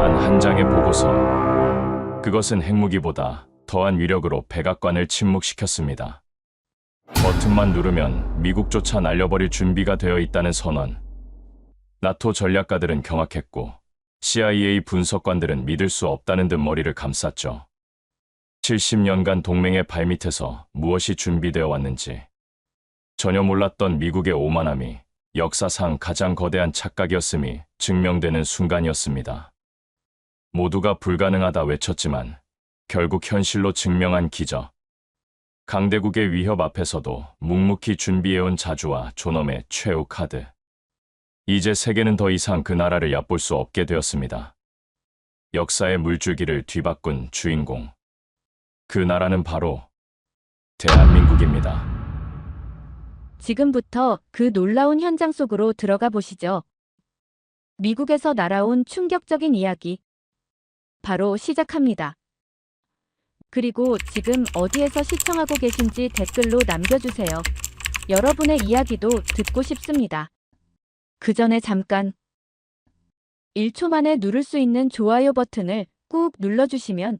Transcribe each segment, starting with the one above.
단 한 장의 보고서. 그것은 핵무기보다 더한 위력으로 백악관을 침묵시켰습니다. 버튼만 누르면 미국조차 날려버릴 준비가 되어 있다는 선언. 나토 전략가들은 경악했고 CIA 분석관들은 믿을 수 없다는 듯 머리를 감쌌죠. 70년간 동맹의 발밑에서 무엇이 준비되어 왔는지 전혀 몰랐던 미국의 오만함이 역사상 가장 거대한 착각이었음이 증명되는 순간이었습니다. 모두가 불가능하다 외쳤지만 결국 현실로 증명한 기적. 강대국의 위협 앞에서도 묵묵히 준비해온 자주와 존엄의 최후 카드. 이제 세계는 더 이상 그 나라를 얕볼 수 없게 되었습니다. 역사의 물줄기를 뒤바꾼 주인공. 그 나라는 바로 대한민국입니다. 지금부터 그 놀라운 현장 속으로 들어가 보시죠. 미국에서 날아온 충격적인 이야기. 바로 시작합니다. 그리고 지금 어디에서 시청하고 계신지 댓글로 남겨주세요. 여러분의 이야기도 듣고 싶습니다. 그 전에 잠깐 1초 만에 누를 수 있는 좋아요 버튼을 꾹 눌러주시면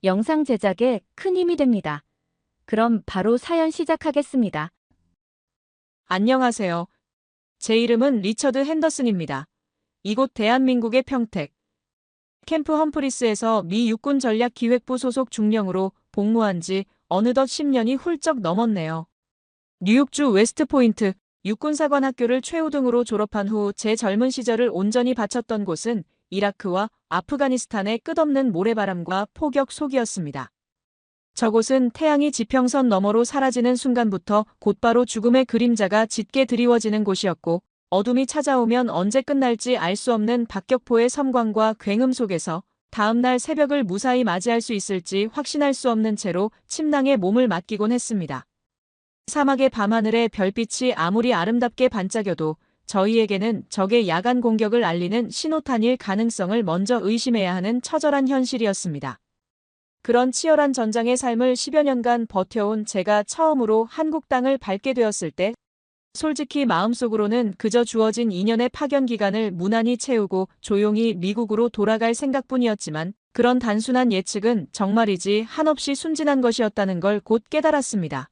영상 제작에 큰 힘이 됩니다. 그럼 바로 사연 시작하겠습니다. 안녕하세요. 제 이름은 리처드 핸더슨입니다. 이곳 대한민국의 평택 캠프 험프리스에서 미 육군전략기획부 소속 중령으로 복무한 지 어느덧 10년이 훌쩍 넘었네요. 뉴욕주 웨스트포인트 육군사관학교를 최우등으로 졸업한 후 제 젊은 시절을 온전히 바쳤던 곳은 이라크와 아프가니스탄의 끝없는 모래바람과 폭격 속이었습니다. 저곳은 태양이 지평선 너머로 사라지는 순간부터 곧바로 죽음의 그림자가 짙게 드리워지는 곳이었고 어둠이 찾아오면 언제 끝날지 알 수 없는 박격포의 섬광과 굉음 속에서 다음날 새벽을 무사히 맞이할 수 있을지 확신할 수 없는 채로 침낭에 몸을 맡기곤 했습니다. 사막의 밤하늘에 별빛이 아무리 아름답게 반짝여도 저희에게는 적의 야간 공격을 알리는 신호탄일 가능성을 먼저 의심해야 하는 처절한 현실이었습니다. 그런 치열한 전장의 삶을 10여 년간 버텨온 제가 처음으로 한국 땅을 밟게 되었을 때 솔직히 마음속으로는 그저 주어진 2년의 파견 기간을 무난히 채우고 조용히 미국으로 돌아갈 생각뿐이었지만 그런 단순한 예측은 정말이지 한없이 순진한 것이었다는 걸 곧 깨달았습니다.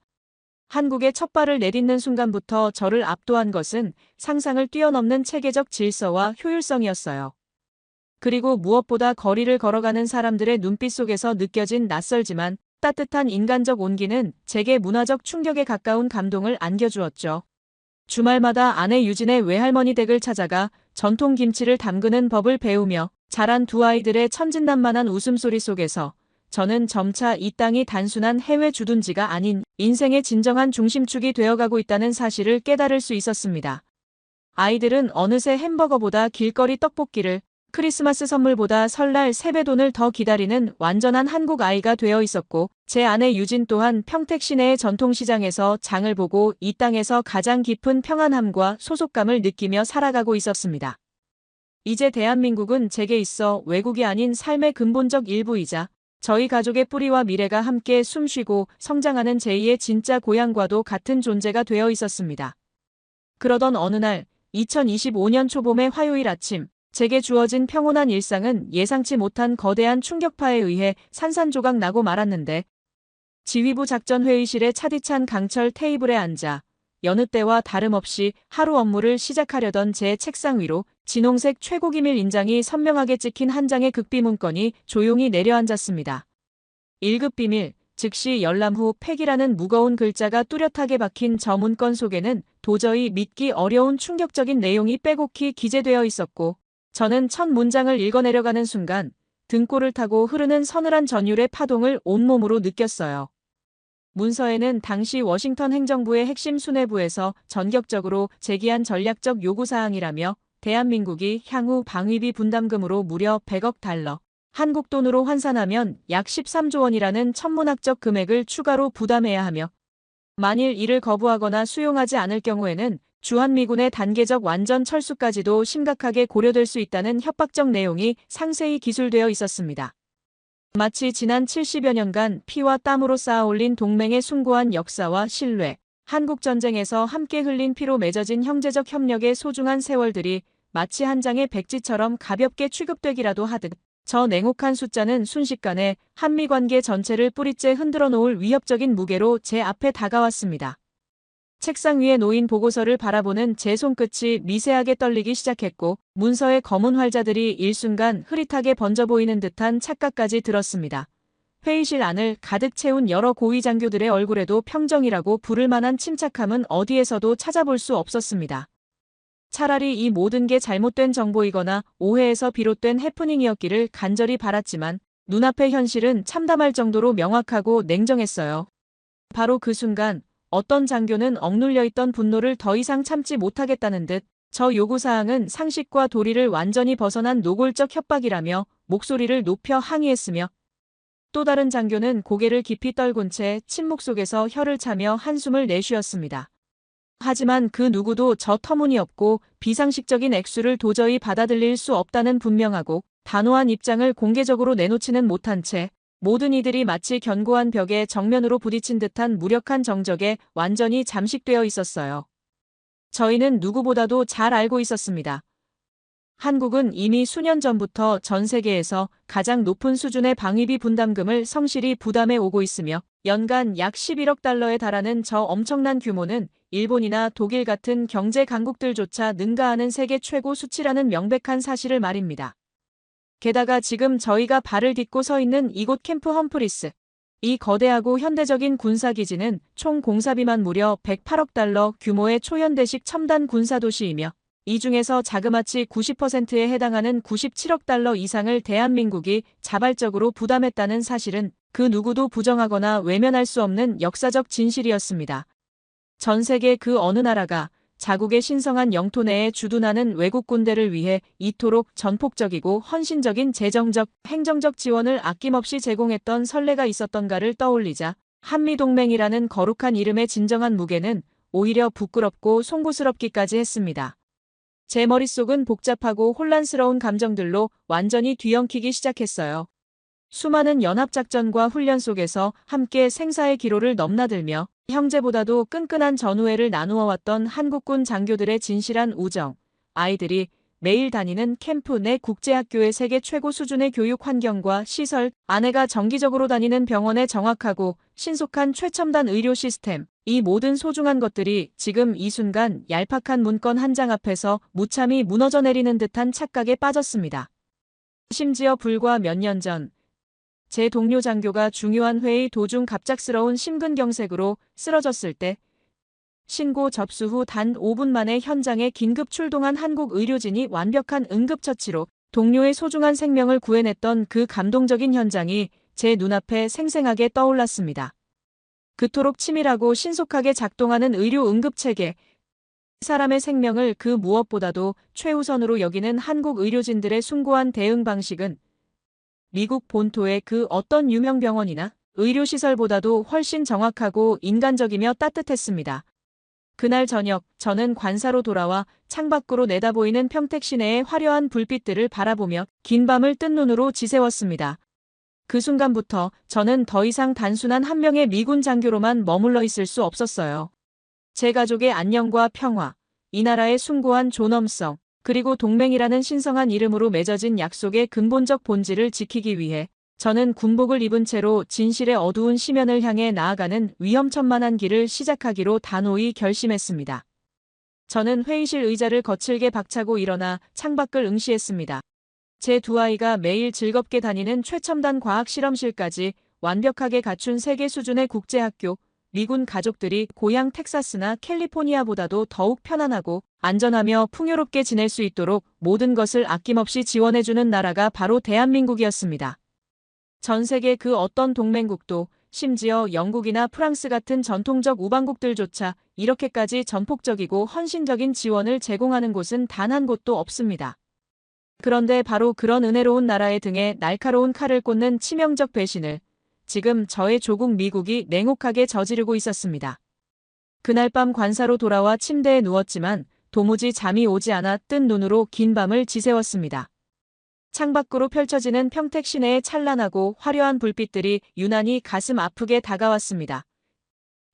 한국에 첫 발을 내딛는 순간부터 저를 압도한 것은 상상을 뛰어넘는 체계적 질서와 효율성이었어요. 그리고 무엇보다 거리를 걸어가는 사람들의 눈빛 속에서 느껴진 낯설지만 따뜻한 인간적 온기는 제게 문화적 충격에 가까운 감동을 안겨주었죠. 주말마다 아내 유진의 외할머니 댁을 찾아가 전통 김치를 담그는 법을 배우며 자란 두 아이들의 천진난만한 웃음소리 속에서 저는 점차 이 땅이 단순한 해외 주둔지가 아닌 인생의 진정한 중심축이 되어가고 있다는 사실을 깨달을 수 있었습니다. 아이들은 어느새 햄버거보다 길거리 떡볶이를, 크리스마스 선물보다 설날 세배돈을 더 기다리는 완전한 한국 아이가 되어 있었고 제 아내 유진 또한 평택 시내의 전통시장에서 장을 보고 이 땅에서 가장 깊은 평안함과 소속감을 느끼며 살아가고 있었습니다. 이제 대한민국은 제게 있어 외국이 아닌 삶의 근본적 일부이자 저희 가족의 뿌리와 미래가 함께 숨쉬고 성장하는 제2의 진짜 고향과도 같은 존재가 되어 있었습니다. 그러던 어느 날 2025년 초봄의 화요일 아침 제게 주어진 평온한 일상은 예상치 못한 거대한 충격파에 의해 산산조각 나고 말았는데 지휘부 작전회의실의 차디찬 강철 테이블에 앉아 여느 때와 다름없이 하루 업무를 시작하려던 제 책상 위로 진홍색 최고기밀 인장이 선명하게 찍힌 한 장의 극비 문건이 조용히 내려앉았습니다. 1급 비밀, 즉시 열람 후 폐기라는 무거운 글자가 뚜렷하게 박힌 저 문건 속에는 도저히 믿기 어려운 충격적인 내용이 빼곡히 기재되어 있었고 저는 첫 문장을 읽어내려가는 순간 등골을 타고 흐르는 서늘한 전율의 파동을 온몸으로 느꼈어요. 문서에는 당시 워싱턴 행정부의 핵심 수뇌부에서 전격적으로 제기한 전략적 요구사항이라며 대한민국이 향후 방위비 분담금으로 무려 100억 달러, 한국 돈으로 환산하면 약 13조 원이라는 천문학적 금액을 추가로 부담해야 하며 만일 이를 거부하거나 수용하지 않을 경우에는 주한미군의 단계적 완전 철수까지도 심각하게 고려될 수 있다는 협박적 내용이 상세히 기술되어 있었습니다. 마치 지난 70여 년간 피와 땀으로 쌓아올린 동맹의 숭고한 역사와 신뢰, 한국전쟁에서 함께 흘린 피로 맺어진 형제적 협력의 소중한 세월들이 마치 한 장의 백지처럼 가볍게 취급되기라도 하듯 저 냉혹한 숫자는 순식간에 한미 관계 전체를 뿌리째 흔들어 놓을 위협적인 무게로 제 앞에 다가왔습니다. 책상 위에 놓인 보고서를 바라보는 제 손끝이 미세하게 떨리기 시작했고 문서의 검은 활자들이 일순간 흐릿하게 번져 보이는 듯한 착각까지 들었습니다. 회의실 안을 가득 채운 여러 고위 장교들의 얼굴에도 평정이라고 부를 만한 침착함은 어디에서도 찾아볼 수 없었습니다. 차라리 이 모든 게 잘못된 정보이거나 오해에서 비롯된 해프닝이었기를 간절히 바랐지만 눈앞의 현실은 참담할 정도로 명확하고 냉정했어요. 바로 그 순간 어떤 장교는 억눌려 있던 분노를 더 이상 참지 못하겠다는 듯 저 요구사항은 상식과 도리를 완전히 벗어난 노골적 협박이라며 목소리를 높여 항의했으며 또 다른 장교는 고개를 깊이 떨군 채 침묵 속에서 혀를 차며 한숨을 내쉬었습니다. 하지만 그 누구도 저 터무니없고 비상식적인 액수를 도저히 받아들일 수 없다는 분명하고 단호한 입장을 공개적으로 내놓지는 못한 채 모든 이들이 마치 견고한 벽에 정면으로 부딪힌 듯한 무력한 정적에 완전히 잠식되어 있었어요. 저희는 누구보다도 잘 알고 있었습니다. 한국은 이미 수년 전부터 전 세계에서 가장 높은 수준의 방위비 분담금을 성실히 부담해 오고 있으며 연간 약 11억 달러에 달하는 저 엄청난 규모는 일본이나 독일 같은 경제 강국들조차 능가하는 세계 최고 수치라는 명백한 사실을 말입니다. 게다가 지금 저희가 발을 딛고 서 있는 이곳 캠프 험프리스. 이 거대하고 현대적인 군사기지는 총 공사비만 무려 108억 달러 규모의 초현대식 첨단 군사도시이며 이 중에서 자그마치 90%에 해당하는 97억 달러 이상을 대한민국이 자발적으로 부담했다는 사실은 그 누구도 부정하거나 외면할 수 없는 역사적 진실이었습니다. 전 세계 그 어느 나라가 자국의 신성한 영토 내에 주둔하는 외국 군대를 위해 이토록 전폭적이고 헌신적인 재정적, 행정적 지원을 아낌없이 제공했던 선례가 있었던가를 떠올리자 한미동맹이라는 거룩한 이름의 진정한 무게는 오히려 부끄럽고 송구스럽기까지 했습니다. 제 머릿속은 복잡하고 혼란스러운 감정들로 완전히 뒤엉키기 시작했어요. 수많은 연합작전과 훈련 속에서 함께 생사의 기로를 넘나들며 형제보다도 끈끈한 전우애를 나누어 왔던 한국군 장교들의 진실한 우정, 아이들이 매일 다니는 캠프 내 국제학교의 세계 최고 수준의 교육 환경과 시설, 아내가 정기적으로 다니는 병원의 정확하고 신속한 최첨단 의료 시스템, 이 모든 소중한 것들이 지금 이 순간 얄팍한 문건 한 장 앞에서 무참히 무너져 내리는 듯한 착각에 빠졌습니다. 심지어 불과 몇 년 전, 제 동료 장교가 중요한 회의 도중 갑작스러운 심근경색으로 쓰러졌을 때 신고 접수 후 단 5분 만에 현장에 긴급 출동한 한국 의료진이 완벽한 응급처치로 동료의 소중한 생명을 구해냈던 그 감동적인 현장이 제 눈앞에 생생하게 떠올랐습니다. 그토록 치밀하고 신속하게 작동하는 의료 응급체계, 사람의 생명을 그 무엇보다도 최우선으로 여기는 한국 의료진들의 숭고한 대응 방식은 미국 본토의 그 어떤 유명 병원이나 의료시설보다도 훨씬 정확하고 인간적이며 따뜻했습니다. 그날 저녁 저는 관사로 돌아와 창밖으로 내다보이는 평택 시내의 화려한 불빛들을 바라보며 긴 밤을 뜬 눈으로 지새웠습니다. 그 순간부터 저는 더 이상 단순한 한 명의 미군 장교로만 머물러 있을 수 없었어요. 제 가족의 안녕과 평화, 이 나라의 숭고한 존엄성, 그리고 동맹이라는 신성한 이름으로 맺어진 약속의 근본적 본질을 지키기 위해 저는 군복을 입은 채로 진실의 어두운 시면을 향해 나아가는 위험천만한 길을 시작하기로 단호히 결심했습니다. 저는 회의실 의자를 거칠게 박차고 일어나 창밖을 응시했습니다. 제 두 아이가 매일 즐겁게 다니는 최첨단 과학 실험실까지 완벽하게 갖춘 세계 수준의 국제학교, 미군 가족들이 고향 텍사스나 캘리포니아보다도 더욱 편안하고 안전하며 풍요롭게 지낼 수 있도록 모든 것을 아낌없이 지원해주는 나라가 바로 대한민국이었습니다. 전 세계 그 어떤 동맹국도 심지어 영국이나 프랑스 같은 전통적 우방국들조차 이렇게까지 전폭적이고 헌신적인 지원을 제공하는 곳은 단 한 곳도 없습니다. 그런데 바로 그런 은혜로운 나라의 등에 날카로운 칼을 꽂는 치명적 배신을 지금 저의 조국 미국이 냉혹하게 저지르고 있었습니다. 그날 밤 관사로 돌아와 침대에 누웠지만 도무지 잠이 오지 않아 뜬 눈으로 긴 밤을 지새웠습니다. 창밖으로 펼쳐지는 평택 시내의 찬란하고 화려한 불빛들이 유난히 가슴 아프게 다가왔습니다.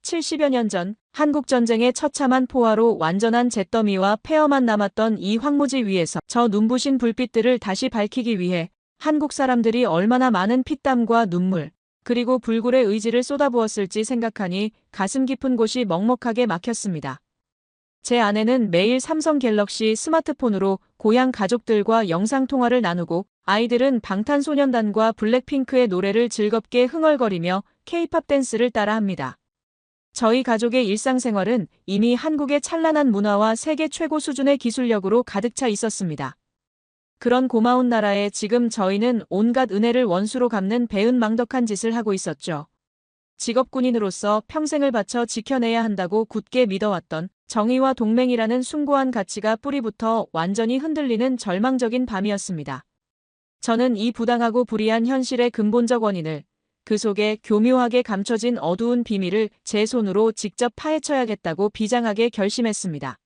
70여 년 전 한국전쟁의 처참한 포화로 완전한 잿더미와 폐허만 남았던 이 황무지 위에서 저 눈부신 불빛들을 다시 밝히기 위해 한국 사람들이 얼마나 많은 피땀과 눈물, 그리고 불굴의 의지를 쏟아부었을지 생각하니 가슴 깊은 곳이 먹먹하게 막혔습니다. 제 아내는 매일 삼성 갤럭시 스마트폰으로 고향 가족들과 영상통화를 나누고 아이들은 방탄소년단과 블랙핑크의 노래를 즐겁게 흥얼거리며 K-팝 댄스를 따라합니다. 저희 가족의 일상생활은 이미 한국의 찬란한 문화와 세계 최고 수준의 기술력으로 가득 차 있었습니다. 그런 고마운 나라에 지금 저희는 온갖 은혜를 원수로 갚는 배은망덕한 짓을 하고 있었죠. 직업군인으로서 평생을 바쳐 지켜내야 한다고 굳게 믿어왔던 정의와 동맹이라는 숭고한 가치가 뿌리부터 완전히 흔들리는 절망적인 밤이었습니다. 저는 이 부당하고 불의한 현실의 근본적 원인을, 그 속에 교묘하게 감춰진 어두운 비밀을 제 손으로 직접 파헤쳐야겠다고 비장하게 결심했습니다.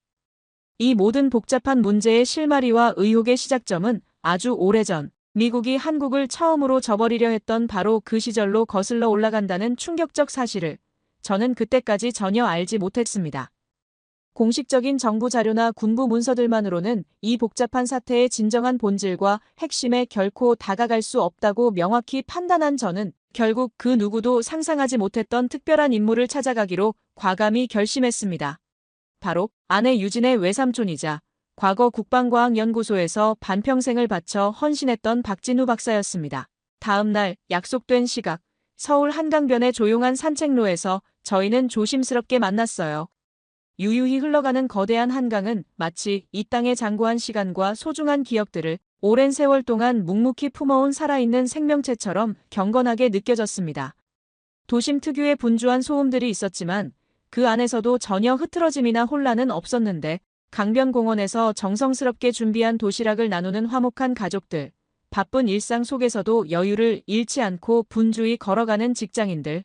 이 모든 복잡한 문제의 실마리와 의혹의 시작점은 아주 오래전 미국이 한국을 처음으로 저버리려 했던 바로 그 시절로 거슬러 올라간다는 충격적 사실을 저는 그때까지 전혀 알지 못했습니다. 공식적인 정부 자료나 군부 문서들만으로는 이 복잡한 사태의 진정한 본질과 핵심에 결코 다가갈 수 없다고 명확히 판단한 저는 결국 그 누구도 상상하지 못했던 특별한 인물을 찾아가기로 과감히 결심했습니다. 바로 아내 유진의 외삼촌이자 과거 국방과학연구소에서 반평생을 바쳐 헌신했던 박진우 박사였습니다. 다음 날 약속된 시각, 서울 한강변의 조용한 산책로에서 저희는 조심스럽게 만났어요. 유유히 흘러가는 거대한 한강은 마치 이 땅에 장구한 시간과 소중한 기억들을 오랜 세월 동안 묵묵히 품어온 살아있는 생명체처럼 경건하게 느껴졌습니다. 도심 특유의 분주한 소음들이 있었지만 그 안에서도 전혀 흐트러짐이나 혼란은 없었는데 강변공원에서 정성스럽게 준비한 도시락을 나누는 화목한 가족들, 바쁜 일상 속에서도 여유를 잃지 않고 분주히 걸어가는 직장인들,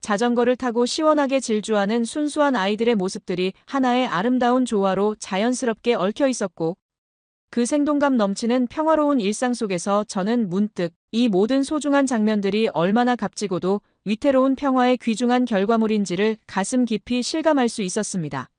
자전거를 타고 시원하게 질주하는 순수한 아이들의 모습들이 하나의 아름다운 조화로 자연스럽게 얽혀 있었고 그 생동감 넘치는 평화로운 일상 속에서 저는 문득 이 모든 소중한 장면들이 얼마나 값지고도 위태로운 평화의 귀중한 결과물인지를 가슴 깊이 실감할 수 있었습니다.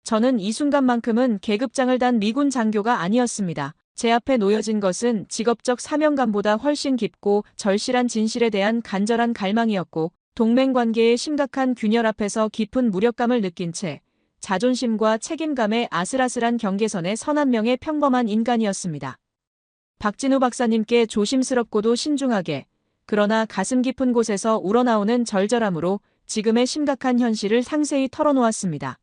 저는 이 순간만큼은 계급장을 단 미군 장교가 아니었습니다. 제 앞에 놓여진 것은 직업적 사명감보다 훨씬 깊고 절실한 진실에 대한 간절한 갈망이었고 동맹관계의 심각한 균열 앞에서 깊은 무력감을 느낀 채 자존심과 책임감의 아슬아슬한 경계선에 선 한 명의 평범한 인간이었습니다. 박진우 박사님께 조심스럽고도 신중하게, 그러나 가슴 깊은 곳에서 우러나오는 절절함으로 지금의 심각한 현실을 상세히 털어놓았습니다.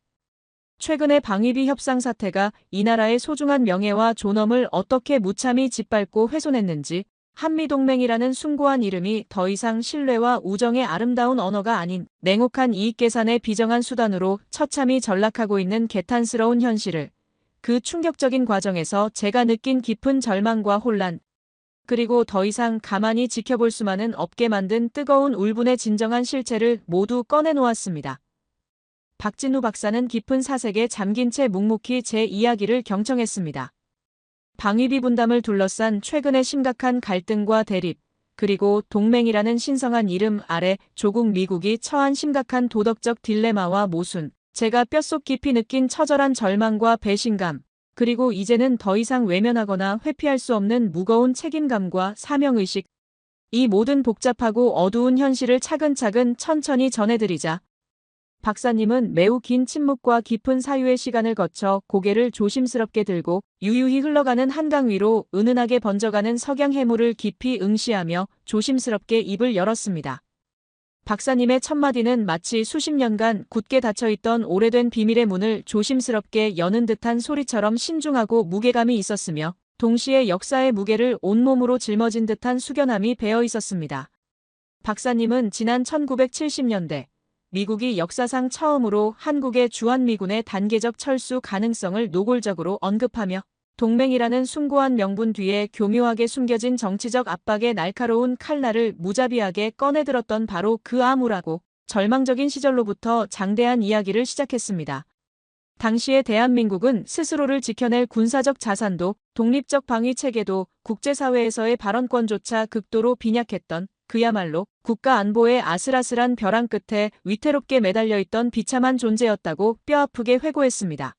최근의 방위비 협상 사태가 이 나라의 소중한 명예와 존엄을 어떻게 무참히 짓밟고 훼손했는지, 한미동맹이라는 숭고한 이름이 더 이상 신뢰와 우정의 아름다운 언어가 아닌 냉혹한 이익계산의 비정한 수단으로 처참히 전락하고 있는 개탄스러운 현실을, 그 충격적인 과정에서 제가 느낀 깊은 절망과 혼란, 그리고 더 이상 가만히 지켜볼 수만은 없게 만든 뜨거운 울분의 진정한 실체를 모두 꺼내놓았습니다. 박진우 박사는 깊은 사색에 잠긴 채 묵묵히 제 이야기를 경청했습니다. 방위비 분담을 둘러싼 최근의 심각한 갈등과 대립, 그리고 동맹이라는 신성한 이름 아래 조국 미국이 처한 심각한 도덕적 딜레마와 모순, 제가 뼛속 깊이 느낀 처절한 절망과 배신감, 그리고 이제는 더 이상 외면하거나 회피할 수 없는 무거운 책임감과 사명의식, 이 모든 복잡하고 어두운 현실을 차근차근 천천히 전해드리자 박사님은 매우 긴 침묵과 깊은 사유의 시간을 거쳐 고개를 조심스럽게 들고 유유히 흘러가는 한강 위로 은은하게 번져가는 석양 해물을 깊이 응시하며 조심스럽게 입을 열었습니다. 박사님의 첫마디는 마치 수십 년간 굳게 닫혀있던 오래된 비밀의 문을 조심스럽게 여는 듯한 소리처럼 신중하고 무게감이 있었으며 동시에 역사의 무게를 온몸으로 짊어진 듯한 숙연함이 배어 있었습니다. 박사님은 지난 1970년대 미국이 역사상 처음으로 한국의 주한미군의 단계적 철수 가능성을 노골적으로 언급하며 동맹이라는 숭고한 명분 뒤에 교묘하게 숨겨진 정치적 압박의 날카로운 칼날을 무자비하게 꺼내들었던 바로 그 암울하고 절망적인 시절로부터 장대한 이야기를 시작했습니다. 당시의 대한민국은 스스로를 지켜낼 군사적 자산도 독립적 방위 체계도 국제사회에서의 발언권조차 극도로 빈약했던 그야말로 국가 안보의 아슬아슬한 벼랑 끝에 위태롭게 매달려 있던 비참한 존재였다고 뼈아프게 회고했습니다.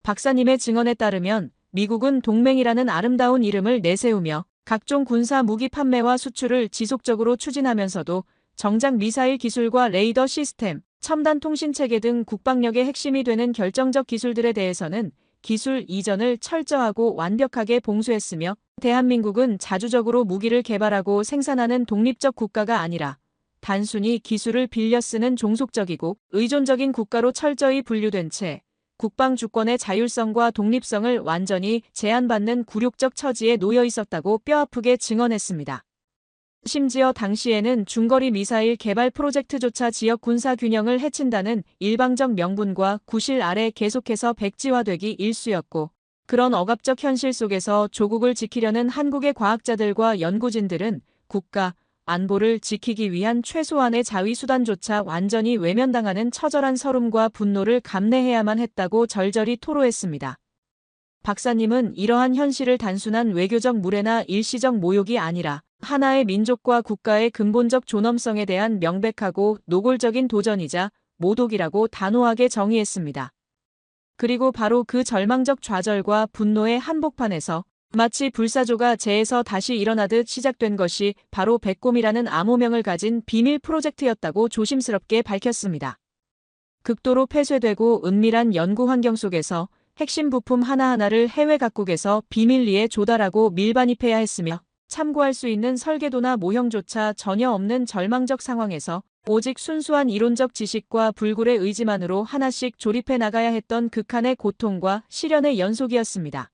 박사님의 증언에 따르면 미국은 동맹이라는 아름다운 이름을 내세우며 각종 군사 무기 판매와 수출을 지속적으로 추진하면서도 정작 미사일 기술과 레이더 시스템, 첨단 통신체계 등 국방력의 핵심이 되는 결정적 기술들에 대해서는 기술 이전을 철저하고 완벽하게 봉쇄했으며 대한민국은 자주적으로 무기를 개발하고 생산하는 독립적 국가가 아니라 단순히 기술을 빌려 쓰는 종속적이고 의존적인 국가로 철저히 분류된 채 국방 주권의 자율성과 독립성을 완전히 제한받는 굴욕적 처지에 놓여 있었다고 뼈아프게 증언했습니다. 심지어 당시에는 중거리 미사일 개발 프로젝트조차 지역 군사 균형을 해친다는 일방적 명분과 구실 아래 계속해서 백지화되기 일쑤였고, 그런 억압적 현실 속에서 조국을 지키려는 한국의 과학자들과 연구진들은 국가 안보를 지키기 위한 최소한의 자위 수단조차 완전히 외면당하는 처절한 서름과 분노를 감내해야만 했다고 절절히 토로했습니다. 박사님은 이러한 현실을 단순한 외교적 무례나 일시적 모욕이 아니라 하나의 민족과 국가의 근본적 존엄성에 대한 명백하고 노골적인 도전이자 모독이라고 단호하게 정의했습니다. 그리고 바로 그 절망적 좌절과 분노의 한복판에서 마치 불사조가 재에서 다시 일어나듯 시작된 것이 바로 백곰이라는 암호명을 가진 비밀 프로젝트였다고 조심스럽게 밝혔습니다. 극도로 폐쇄되고 은밀한 연구 환경 속에서 핵심 부품 하나하나를 해외 각국에서 비밀리에 조달하고 밀반입해야 했으며 참고할 수 있는 설계도나 모형조차 전혀 없는 절망적 상황에서 오직 순수한 이론적 지식과 불굴의 의지만으로 하나씩 조립해 나가야 했던 극한의 고통과 시련의 연속이었습니다.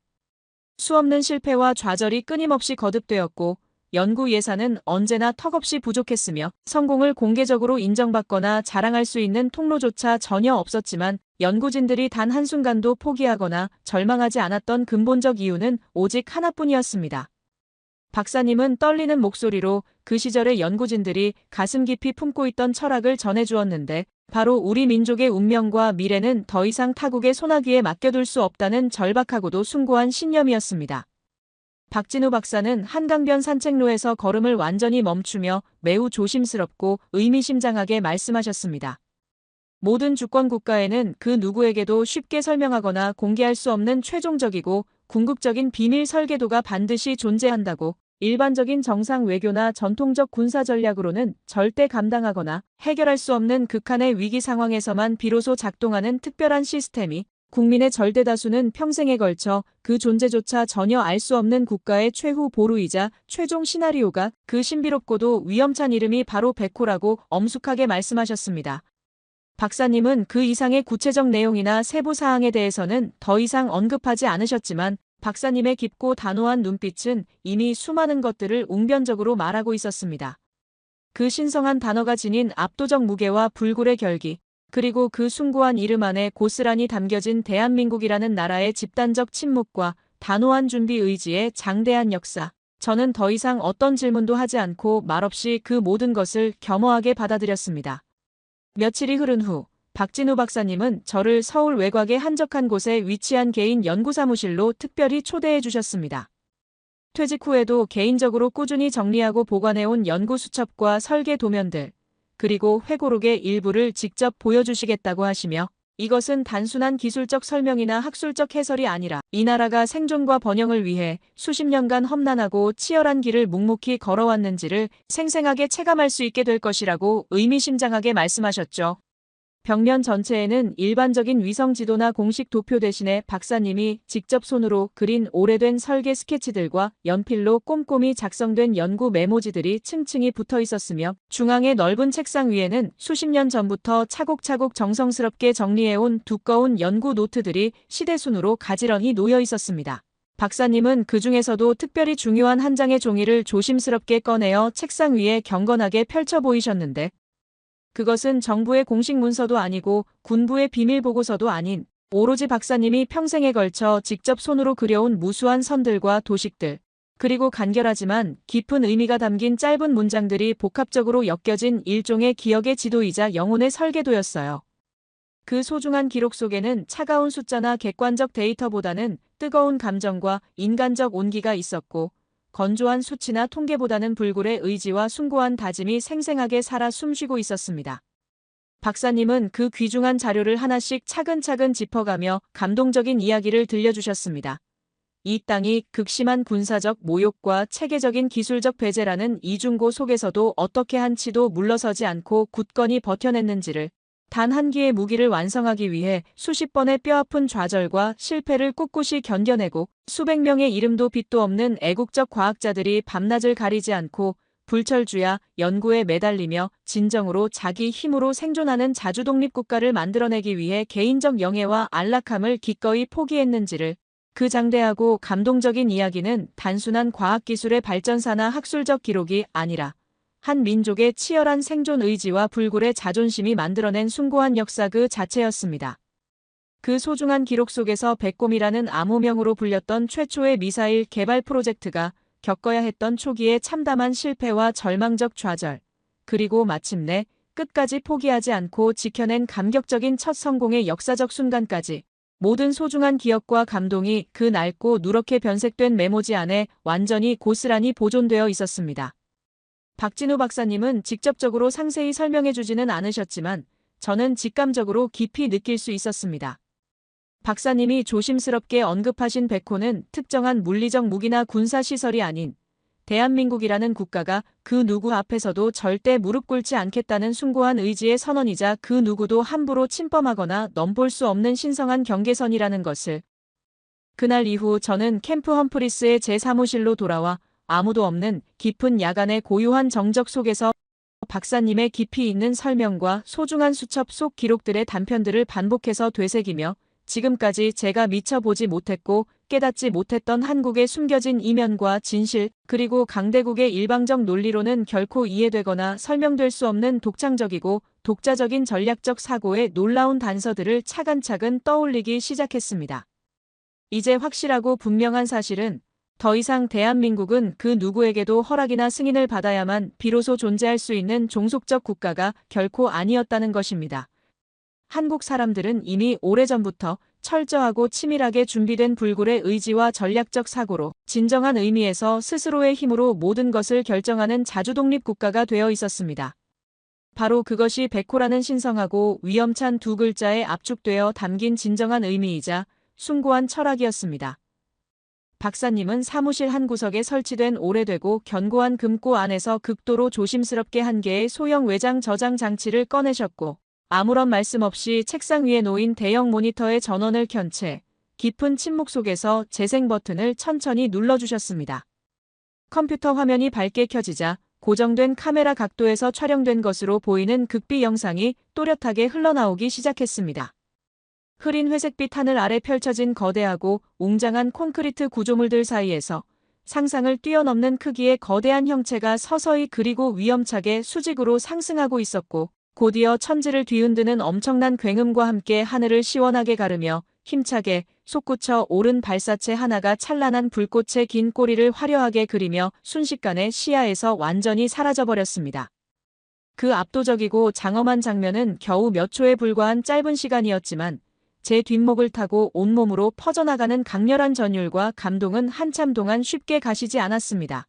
수없는 실패와 좌절이 끊임없이 거듭되었고 연구 예산은 언제나 턱없이 부족했으며 성공을 공개적으로 인정받거나 자랑할 수 있는 통로조차 전혀 없었지만 연구진들이 단 한순간도 포기하거나 절망하지 않았던 근본적 이유는 오직 하나뿐이었습니다. 박사님은 떨리는 목소리로 그 시절의 연구진들이 가슴 깊이 품고 있던 철학을 전해주었는데 바로 우리 민족의 운명과 미래는 더 이상 타국의 소나기에 맡겨둘 수 없다는 절박하고도 숭고한 신념이었습니다. 박진우 박사는 한강변 산책로에서 걸음을 완전히 멈추며 매우 조심스럽고 의미심장하게 말씀하셨습니다. 모든 주권 국가에는 그 누구에게도 쉽게 설명하거나 공개할 수 없는 최종적이고 궁극적인 비밀 설계도가 반드시 존재한다고, 일반적인 정상 외교나 전통적 군사 전략으로는 절대 감당하거나 해결할 수 없는 극한의 위기 상황에서만 비로소 작동하는 특별한 시스템이 국민의 절대다수는 평생에 걸쳐 그 존재조차 전혀 알 수 없는 국가의 최후 보루이자 최종 시나리오가 그 신비롭고도 위험찬 이름이 바로 백호라고 엄숙하게 말씀하셨습니다. 박사님은 그 이상의 구체적 내용이나 세부 사항에 대해서는 더 이상 언급하지 않으셨지만 박사님의 깊고 단호한 눈빛은 이미 수많은 것들을 웅변적으로 말하고 있었습니다. 그 신성한 단어가 지닌 압도적 무게와 불굴의 결기, 그리고 그 숭고한 이름 안에 고스란히 담겨진 대한민국이라는 나라의 집단적 침묵과 단호한 준비 의지의 장대한 역사. 저는 더 이상 어떤 질문도 하지 않고 말없이 그 모든 것을 겸허하게 받아들였습니다. 며칠이 흐른 후 박진우 박사님은 저를 서울 외곽의 한적한 곳에 위치한 개인 연구사무실로 특별히 초대해 주셨습니다. 퇴직 후에도 개인적으로 꾸준히 정리하고 보관해온 연구 수첩과 설계 도면들, 그리고 회고록의 일부를 직접 보여주시겠다고 하시며, 이것은 단순한 기술적 설명이나 학술적 해설이 아니라 이 나라가 생존과 번영을 위해 수십 년간 험난하고 치열한 길을 묵묵히 걸어왔는지를 생생하게 체감할 수 있게 될 것이라고 의미심장하게 말씀하셨죠. 벽면 전체에는 일반적인 위성 지도나 공식 도표 대신에 박사님이 직접 손으로 그린 오래된 설계 스케치들과 연필로 꼼꼼히 작성된 연구 메모지들이 층층이 붙어 있었으며, 중앙의 넓은 책상 위에는 수십 년 전부터 차곡차곡 정성스럽게 정리해온 두꺼운 연구 노트들이 시대순으로 가지런히 놓여 있었습니다. 박사님은 그 중에서도 특별히 중요한 한 장의 종이를 조심스럽게 꺼내어 책상 위에 경건하게 펼쳐 보이셨는데, 그것은 정부의 공식 문서도 아니고 군부의 비밀 보고서도 아닌 오로지 박사님이 평생에 걸쳐 직접 손으로 그려온 무수한 선들과 도식들, 그리고 간결하지만 깊은 의미가 담긴 짧은 문장들이 복합적으로 엮여진 일종의 기억의 지도이자 영혼의 설계도였어요. 그 소중한 기록 속에는 차가운 숫자나 객관적 데이터보다는 뜨거운 감정과 인간적 온기가 있었고, 건조한 수치나 통계보다는 불굴의 의지와 숭고한 다짐이 생생하게 살아 숨쉬고 있었습니다. 박사님은 그 귀중한 자료를 하나씩 차근차근 짚어가며 감동적인 이야기를 들려주셨습니다. 이 땅이 극심한 군사적 모욕과 체계적인 기술적 배제라는 이중고 속에서도 어떻게 한치도 물러서지 않고 굳건히 버텨냈는지를, 단 한 기의 무기를 완성하기 위해 수십 번의 뼈아픈 좌절과 실패를 꿋꿋이 견뎌내고 수백 명의 이름도 빛도 없는 애국적 과학자들이 밤낮을 가리지 않고 불철주야 연구에 매달리며 진정으로 자기 힘으로 생존하는 자주독립국가를 만들어내기 위해 개인적 영예와 안락함을 기꺼이 포기했는지를, 그 장대하고 감동적인 이야기는 단순한 과학기술의 발전사나 학술적 기록이 아니라 한 민족의 치열한 생존 의지와 불굴의 자존심이 만들어낸 숭고한 역사 그 자체였습니다. 그 소중한 기록 속에서 백곰이라는 암호명으로 불렸던 최초의 미사일 개발 프로젝트가 겪어야 했던 초기의 참담한 실패와 절망적 좌절, 그리고 마침내 끝까지 포기하지 않고 지켜낸 감격적인 첫 성공의 역사적 순간까지, 모든 소중한 기억과 감동이 그 낡고 누렇게 변색된 메모지 안에 완전히 고스란히 보존되어 있었습니다. 박진우 박사님은 직접적으로 상세히 설명해주지는 않으셨지만 저는 직감적으로 깊이 느낄 수 있었습니다. 박사님이 조심스럽게 언급하신 백호는 특정한 물리적 무기나 군사시설이 아닌 대한민국이라는 국가가 그 누구 앞에서도 절대 무릎 꿇지 않겠다는 숭고한 의지의 선언이자 그 누구도 함부로 침범하거나 넘볼 수 없는 신성한 경계선이라는 것을. 그날 이후 저는 캠프 험프리스의 제 사무실로 돌아와 아무도 없는 깊은 야간의 고요한 정적 속에서 박사님의 깊이 있는 설명과 소중한 수첩 속 기록들의 단편들을 반복해서 되새기며 지금까지 제가 미처 보지 못했고 깨닫지 못했던 한국의 숨겨진 이면과 진실, 그리고 강대국의 일방적 논리로는 결코 이해되거나 설명될 수 없는 독창적이고 독자적인 전략적 사고의 놀라운 단서들을 차근차근 떠올리기 시작했습니다. 이제 확실하고 분명한 사실은 더 이상 대한민국은 그 누구에게도 허락이나 승인을 받아야만 비로소 존재할 수 있는 종속적 국가가 결코 아니었다는 것입니다. 한국 사람들은 이미 오래전부터 철저하고 치밀하게 준비된 불굴의 의지와 전략적 사고로 진정한 의미에서 스스로의 힘으로 모든 것을 결정하는 자주독립 국가가 되어 있었습니다. 바로 그것이 백호라는 신성하고 위험찬 두 글자에 압축되어 담긴 진정한 의미이자 숭고한 철학이었습니다. 박사님은 사무실 한 구석에 설치된 오래되고 견고한 금고 안에서 극도로 조심스럽게 한 개의 소형 외장 저장 장치를 꺼내셨고 아무런 말씀 없이 책상 위에 놓인 대형 모니터의 전원을 켠 채 깊은 침묵 속에서 재생 버튼을 천천히 눌러주셨습니다. 컴퓨터 화면이 밝게 켜지자 고정된 카메라 각도에서 촬영된 것으로 보이는 극비 영상이 또렷하게 흘러나오기 시작했습니다. 흐린 회색빛 하늘 아래 펼쳐진 거대하고 웅장한 콘크리트 구조물들 사이에서 상상을 뛰어넘는 크기의 거대한 형체가 서서히 그리고 위험차게 수직으로 상승하고 있었고 곧이어 천지를 뒤흔드는 엄청난 굉음과 함께 하늘을 시원하게 가르며 힘차게 솟구쳐 오른 발사체 하나가 찬란한 불꽃의 긴 꼬리를 화려하게 그리며 순식간에 시야에서 완전히 사라져버렸습니다. 그 압도적이고 장엄한 장면은 겨우 몇 초에 불과한 짧은 시간이었지만 제 뒷목을 타고 온몸으로 퍼져나가는 강렬한 전율과 감동은 한참 동안 쉽게 가시지 않았습니다.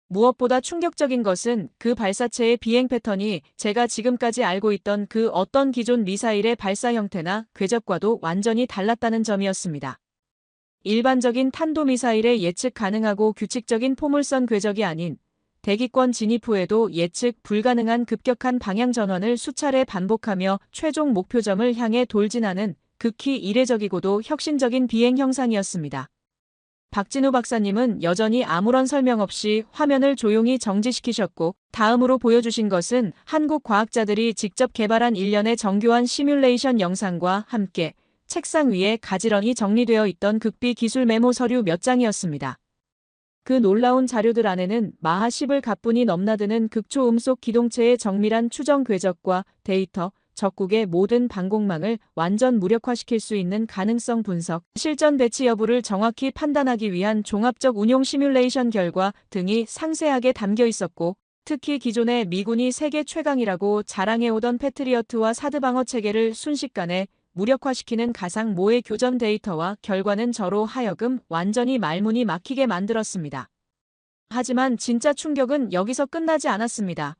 무엇보다 충격적인 것은 그 발사체의 비행 패턴이 제가 지금까지 알고 있던 그 어떤 기존 미사일의 발사 형태나 궤적과도 완전히 달랐다는 점이었습니다. 일반적인 탄도미사일의 예측 가능하고 규칙적인 포물선 궤적이 아닌 대기권 진입 후에도 예측 불가능한 급격한 방향 전환을 수차례 반복하며 최종 목표점을 향해 돌진하는 극히 이례적이고도 혁신적인 비행 형상이었습니다. 박진우 박사님은 여전히 아무런 설명 없이 화면을 조용히 정지시키셨고 다음으로 보여주신 것은 한국 과학자들이 직접 개발한 일련의 정교한 시뮬레이션 영상과 함께 책상 위에 가지런히 정리되어 있던 극비 기술 메모 서류 몇 장이었습니다. 그 놀라운 자료들 안에는 마하 10을 가뿐히 넘나드는 극초음속 기동체의 정밀한 추정 궤적과 데이터, 적국의 모든 방공망을 완전 무력화시킬 수 있는 가능성 분석, 실전 배치 여부를 정확히 판단하기 위한 종합적 운용 시뮬레이션 결과 등이 상세하게 담겨 있었고 특히 기존의 미군이 세계 최강이라고 자랑해오던 패트리어트와 사드 방어 체계를 순식간에 무력화시키는 가상 모의 교전 데이터와 결과는 저로 하여금 완전히 말문이 막히게 만들었습니다. 하지만 진짜 충격은 여기서 끝나지 않았습니다.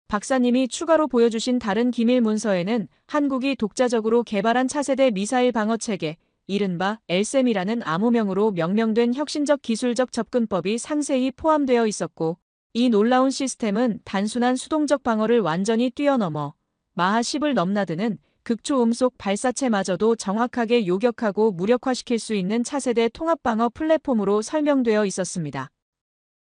박사님이 추가로 보여주신 다른 기밀 문서에는 한국이 독자적으로 개발한 차세대 미사일 방어 체계, 이른바 LSAM이라는 암호명으로 명명된 혁신적 기술적 접근법이 상세히 포함되어 있었고, 이 놀라운 시스템은 단순한 수동적 방어를 완전히 뛰어넘어 마하 10을 넘나드는 극초음속 발사체마저도 정확하게 요격하고 무력화시킬 수 있는 차세대 통합방어 플랫폼으로 설명되어 있었습니다.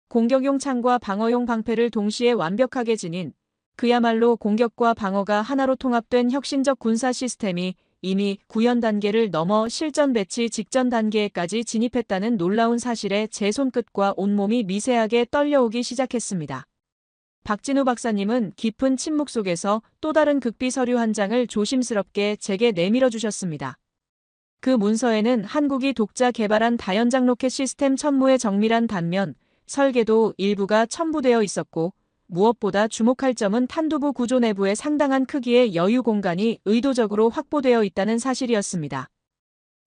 공격용 창과 방어용 방패를 동시에 완벽하게 지닌 그야말로 공격과 방어가 하나로 통합된 혁신적 군사 시스템이 이미 구현 단계를 넘어 실전 배치 직전 단계에까지 진입했다는 놀라운 사실에 제 손끝과 온몸이 미세하게 떨려오기 시작했습니다. 박진우 박사님은 깊은 침묵 속에서 또 다른 극비 서류 한 장을 조심스럽게 제게 내밀어 주셨습니다. 그 문서에는 한국이 독자 개발한 다연장 로켓 시스템 천무의 정밀한 단면, 설계도 일부가 첨부되어 있었고, 무엇보다 주목할 점은 탄두부 구조 내부에 상당한 크기의 여유 공간이 의도적으로 확보되어 있다는 사실이었습니다.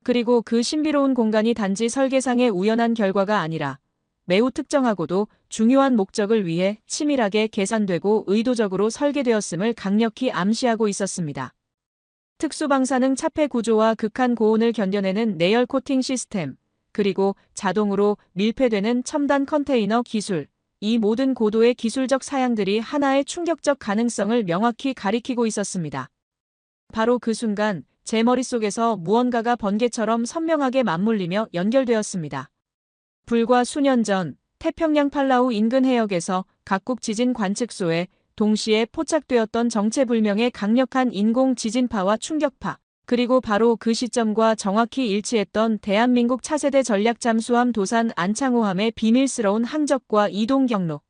그리고 그 신비로운 공간이 단지 설계상의 우연한 결과가 아니라 매우 특정하고도 중요한 목적을 위해 치밀하게 계산되고 의도적으로 설계되었음을 강력히 암시하고 있었습니다. 특수방사능 차폐 구조와 극한 고온을 견뎌내는 내열 코팅 시스템, 그리고 자동으로 밀폐되는 첨단 컨테이너 기술, 이 모든 고도의 기술적 사양들이 하나의 충격적 가능성을 명확히 가리키고 있었습니다. 바로 그 순간 제 머릿속에서 무언가가 번개처럼 선명하게 맞물리며 연결되었습니다. 불과 수년 전 태평양 팔라우 인근 해역에서 각국 지진 관측소에 동시에 포착되었던 정체불명의 강력한 인공 지진파와 충격파, 그리고 바로 그 시점과 정확히 일치했던 대한민국 차세대 전략 잠수함 도산 안창호함의 비밀스러운 항적과 이동 경로.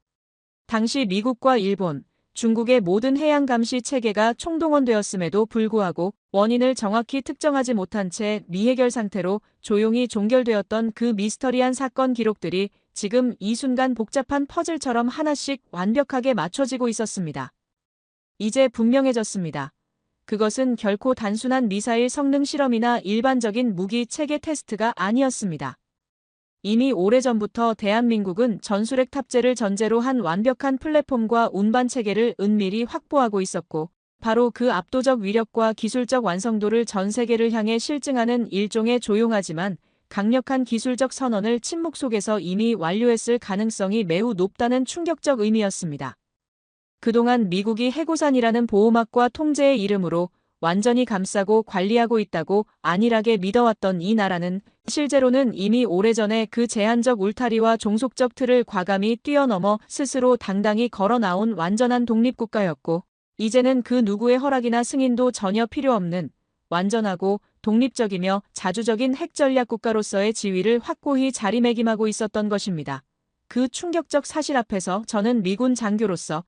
당시 미국과 일본, 중국의 모든 해양 감시 체계가 총동원되었음에도 불구하고 원인을 정확히 특정하지 못한 채 미해결 상태로 조용히 종결되었던 그 미스터리한 사건 기록들이 지금 이 순간 복잡한 퍼즐처럼 하나씩 완벽하게 맞춰지고 있었습니다. 이제 분명해졌습니다. 그것은 결코 단순한 미사일 성능 실험이나 일반적인 무기 체계 테스트가 아니었습니다. 이미 오래전부터 대한민국은 전술핵 탑재를 전제로 한 완벽한 플랫폼과 운반 체계를 은밀히 확보하고 있었고, 바로 그 압도적 위력과 기술적 완성도를 전 세계를 향해 실증하는 일종의 조용하지만 강력한 기술적 선언을 침묵 속에서 이미 완료했을 가능성이 매우 높다는 충격적 의미였습니다. 그동안 미국이 해고산이라는 보호막과 통제의 이름으로 완전히 감싸고 관리하고 있다고 안일하게 믿어왔던 이 나라는 실제로는 이미 오래전에 그 제한적 울타리와 종속적 틀을 과감히 뛰어넘어 스스로 당당히 걸어 나온 완전한 독립국가였고, 이제는 그 누구의 허락이나 승인도 전혀 필요 없는 완전하고 독립적이며 자주적인 핵전략 국가로서의 지위를 확고히 자리매김하고 있었던 것입니다. 그 충격적 사실 앞에서 저는 미군 장교로서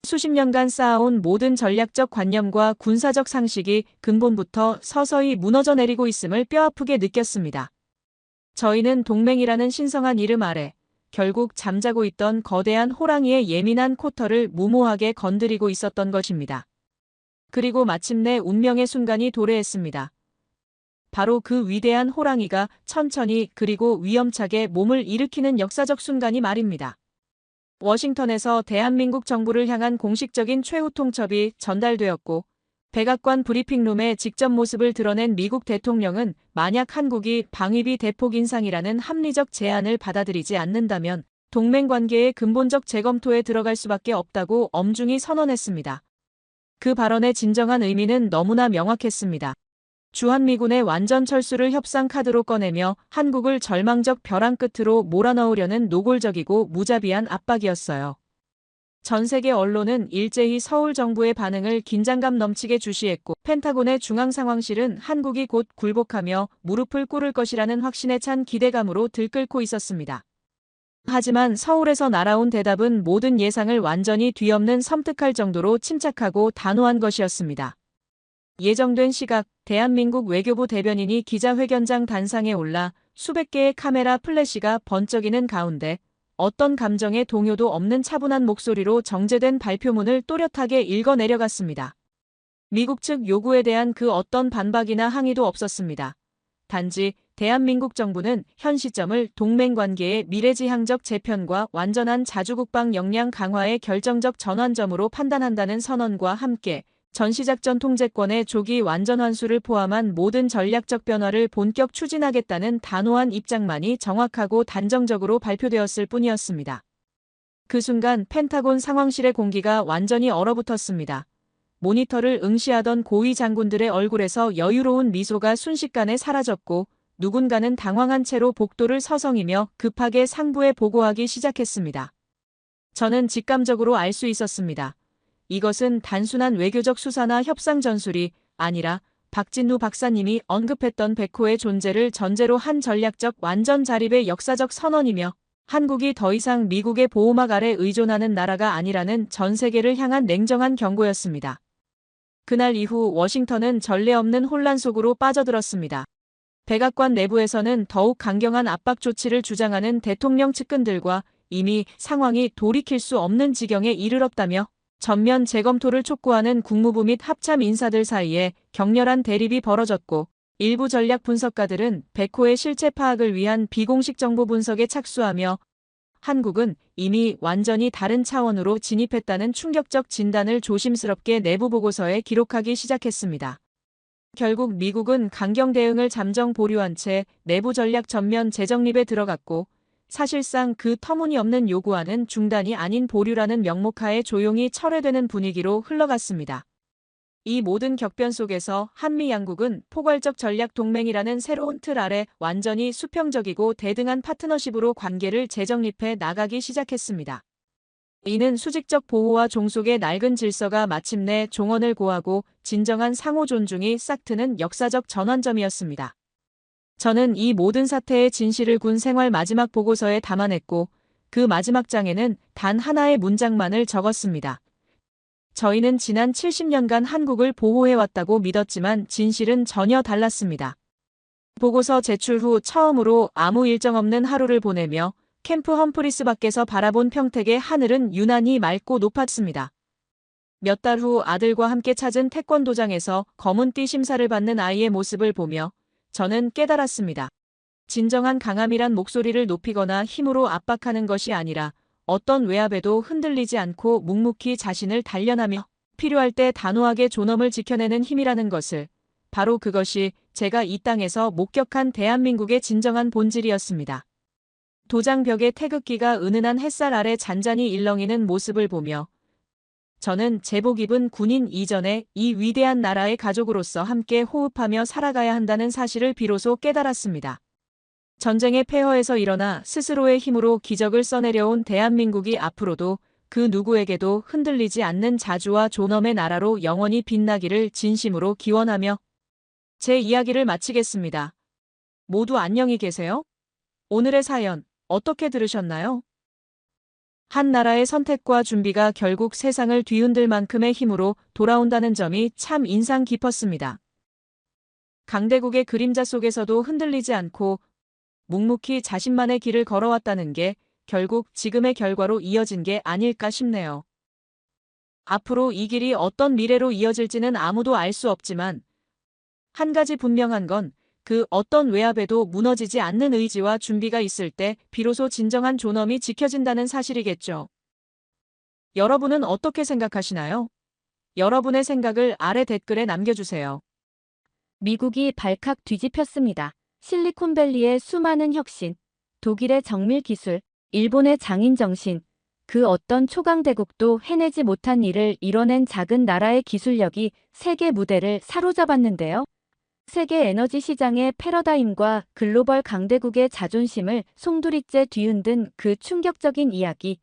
수십 년간 쌓아온 모든 전략적 관념과 군사적 상식이 근본부터 서서히 무너져 내리고 있음을 뼈아프게 느꼈습니다. 저희는 동맹이라는 신성한 이름 아래 결국 잠자고 있던 거대한 호랑이의 예민한 코털을 무모하게 건드리고 있었던 것입니다. 그리고 마침내 운명의 순간이 도래했습니다. 바로 그 위대한 호랑이가 천천히 그리고 위험차게 몸을 일으키는 역사적 순간이 말입니다. 워싱턴에서 대한민국 정부를 향한 공식적인 최후 통첩이 전달되었고, 백악관 브리핑룸에 직접 모습을 드러낸 미국 대통령은 만약 한국이 방위비 대폭 인상이라는 합리적 제안을 받아들이지 않는다면 동맹 관계의 근본적 재검토에 들어갈 수밖에 없다고 엄중히 선언했습니다. 그 발언의 진정한 의미는 너무나 명확했습니다. 주한미군의 완전 철수를 협상 카드로 꺼내며 한국을 절망적 벼랑 끝으로 몰아넣으려는 노골적이고 무자비한 압박이었어요. 전 세계 언론은 일제히 서울 정부의 반응을 긴장감 넘치게 주시했고, 펜타곤의 중앙상황실은 한국이 곧 굴복하며 무릎을 꿇을 것이라는 확신에 찬 기대감으로 들끓고 있었습니다. 하지만 서울에서 날아온 대답은 모든 예상을 완전히 뒤엎는 섬뜩할 정도로 침착하고 단호한 것이었습니다. 예정된 시각, 대한민국 외교부 대변인이 기자회견장 단상에 올라 수백 개의 카메라 플래시가 번쩍이는 가운데 어떤 감정의 동요도 없는 차분한 목소리로 정제된 발표문을 또렷하게 읽어 내려갔습니다. 미국 측 요구에 대한 그 어떤 반박이나 항의도 없었습니다. 단지 대한민국 정부는 현 시점을 동맹관계의 미래지향적 재편과 완전한 자주국방 역량 강화의 결정적 전환점으로 판단한다는 선언과 함께 전시작전 통제권의 조기 완전 환수를 포함한 모든 전략적 변화를 본격 추진하겠다는 단호한 입장만이 정확하고 단정적으로 발표되었을 뿐이었습니다. 그 순간 펜타곤 상황실의 공기가 완전히 얼어붙었습니다. 모니터를 응시하던 고위 장군들의 얼굴에서 여유로운 미소가 순식간에 사라졌고 누군가는 당황한 채로 복도를 서성이며 급하게 상부에 보고하기 시작했습니다. 저는 직감적으로 알 수 있었습니다. 이것은 단순한 외교적 수사나 협상 전술이 아니라 박진우 박사님이 언급했던 백호의 존재를 전제로 한 전략적 완전 자립의 역사적 선언이며 한국이 더 이상 미국의 보호막 아래 의존하는 나라가 아니라는 전 세계를 향한 냉정한 경고였습니다. 그날 이후 워싱턴은 전례 없는 혼란 속으로 빠져들었습니다. 백악관 내부에서는 더욱 강경한 압박 조치를 주장하는 대통령 측근들과 이미 상황이 돌이킬 수 없는 지경에 이르렀다며 전면 재검토를 촉구하는 국무부 및 합참 인사들 사이에 격렬한 대립이 벌어졌고 일부 전략 분석가들은 백호의 실체 파악을 위한 비공식 정보 분석에 착수하며 한국은 이미 완전히 다른 차원으로 진입했다는 충격적 진단을 조심스럽게 내부 보고서에 기록하기 시작했습니다. 결국 미국은 강경 대응을 잠정 보류한 채 내부 전략 전면 재정립에 들어갔고 사실상 그 터무니없는 요구안은 중단이 아닌 보류라는 명목하에 조용히 철회되는 분위기로 흘러갔습니다. 이 모든 격변 속에서 한미 양국은 포괄적 전략 동맹이라는 새로운 틀 아래 완전히 수평적이고 대등한 파트너십으로 관계를 재정립해 나가기 시작했습니다. 이는 수직적 보호와 종속의 낡은 질서가 마침내 종언을 고하고 진정한 상호 존중이 싹트는 역사적 전환점이었습니다. 저는 이 모든 사태의 진실을 군 생활 마지막 보고서에 담아냈고 그 마지막 장에는 단 하나의 문장만을 적었습니다. 저희는 지난 70년간 한국을 보호해왔다고 믿었지만 진실은 전혀 달랐습니다. 보고서 제출 후 처음으로 아무 일정 없는 하루를 보내며 캠프 험프리스 밖에서 바라본 평택의 하늘은 유난히 맑고 높았습니다. 몇 달 후 아들과 함께 찾은 태권도장에서 검은 띠 심사를 받는 아이의 모습을 보며 저는 깨달았습니다. 진정한 강함이란 목소리를 높이거나 힘으로 압박하는 것이 아니라 어떤 외압에도 흔들리지 않고 묵묵히 자신을 단련하며 필요할 때 단호하게 존엄을 지켜내는 힘이라는 것을, 바로 그것이 제가 이 땅에서 목격한 대한민국의 진정한 본질이었습니다. 도장벽의 태극기가 은은한 햇살 아래 잔잔히 일렁이는 모습을 보며 저는 제복 입은 군인 이전에 이 위대한 나라의 가족으로서 함께 호흡하며 살아가야 한다는 사실을 비로소 깨달았습니다. 전쟁의 폐허에서 일어나 스스로의 힘으로 기적을 써내려온 대한민국이 앞으로도 그 누구에게도 흔들리지 않는 자주와 존엄의 나라로 영원히 빛나기를 진심으로 기원하며 제 이야기를 마치겠습니다. 모두 안녕히 계세요. 오늘의 사연 어떻게 들으셨나요? 한 나라의 선택과 준비가 결국 세상을 뒤흔들 만큼의 힘으로 돌아온다는 점이 참 인상 깊었습니다. 강대국의 그림자 속에서도 흔들리지 않고 묵묵히 자신만의 길을 걸어왔다는 게 결국 지금의 결과로 이어진 게 아닐까 싶네요. 앞으로 이 길이 어떤 미래로 이어질지는 아무도 알 수 없지만 한 가지 분명한 건 그 어떤 외압에도 무너지지 않는 의지와 준비가 있을 때 비로소 진정한 존엄이 지켜진다는 사실이겠죠. 여러분은 어떻게 생각하시나요? 여러분의 생각을 아래 댓글에 남겨주세요. 미국이 발칵 뒤집혔습니다. 실리콘밸리의 수많은 혁신, 독일의 정밀 기술, 일본의 장인 정신, 그 어떤 초강대국도 해내지 못한 일을 이뤄낸 작은 나라의 기술력이 세계 무대를 사로잡았는데요. 세계 에너지 시장의 패러다임과 글로벌 강대국의 자존심을 송두리째 뒤흔든 그 충격적인 이야기,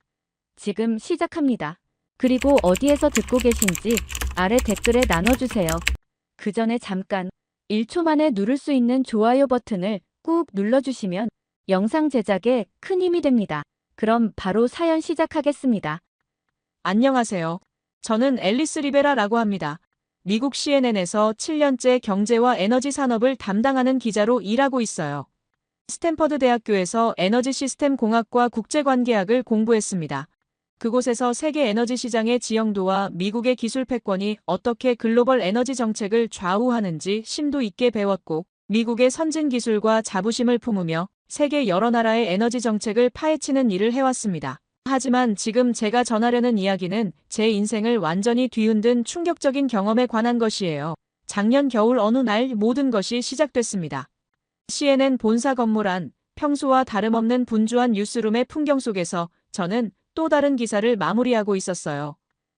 지금 시작합니다. 그리고 어디에서 듣고 계신지 아래 댓글에 나눠주세요. 그 전에 잠깐 1초 만에 누를 수 있는 좋아요 버튼을 꾹 눌러주시면 영상 제작에 큰 힘이 됩니다. 그럼 바로 사연 시작하겠습니다. 안녕하세요. 저는 앨리스 리베라라고 합니다. 미국 CNN에서 7년째 경제와 에너지 산업을 담당하는 기자로 일하고 있어요. 스탠퍼드 대학교에서 에너지 시스템 공학과 국제관계학을 공부했습니다. 그곳에서 세계 에너지 시장의 지형도와 미국의 기술 패권이 어떻게 글로벌 에너지 정책을 좌우하는지 심도 있게 배웠고 미국의 선진 기술과 자부심을 품으며 세계 여러 나라의 에너지 정책을 파헤치는 일을 해왔습니다. 하지만 지금 제가 전하려는 이야기는 제 인생을 완전히 뒤흔든 충격적인 경험에 관한 것이에요. 작년 겨울 어느 날 모든 것이 시작됐습니다. CNN 본사 건물 안, 평소와 다름없는 분주한 뉴스룸의 풍경 속에서 저는 또 다른 기사를 마무리하고 있었어요.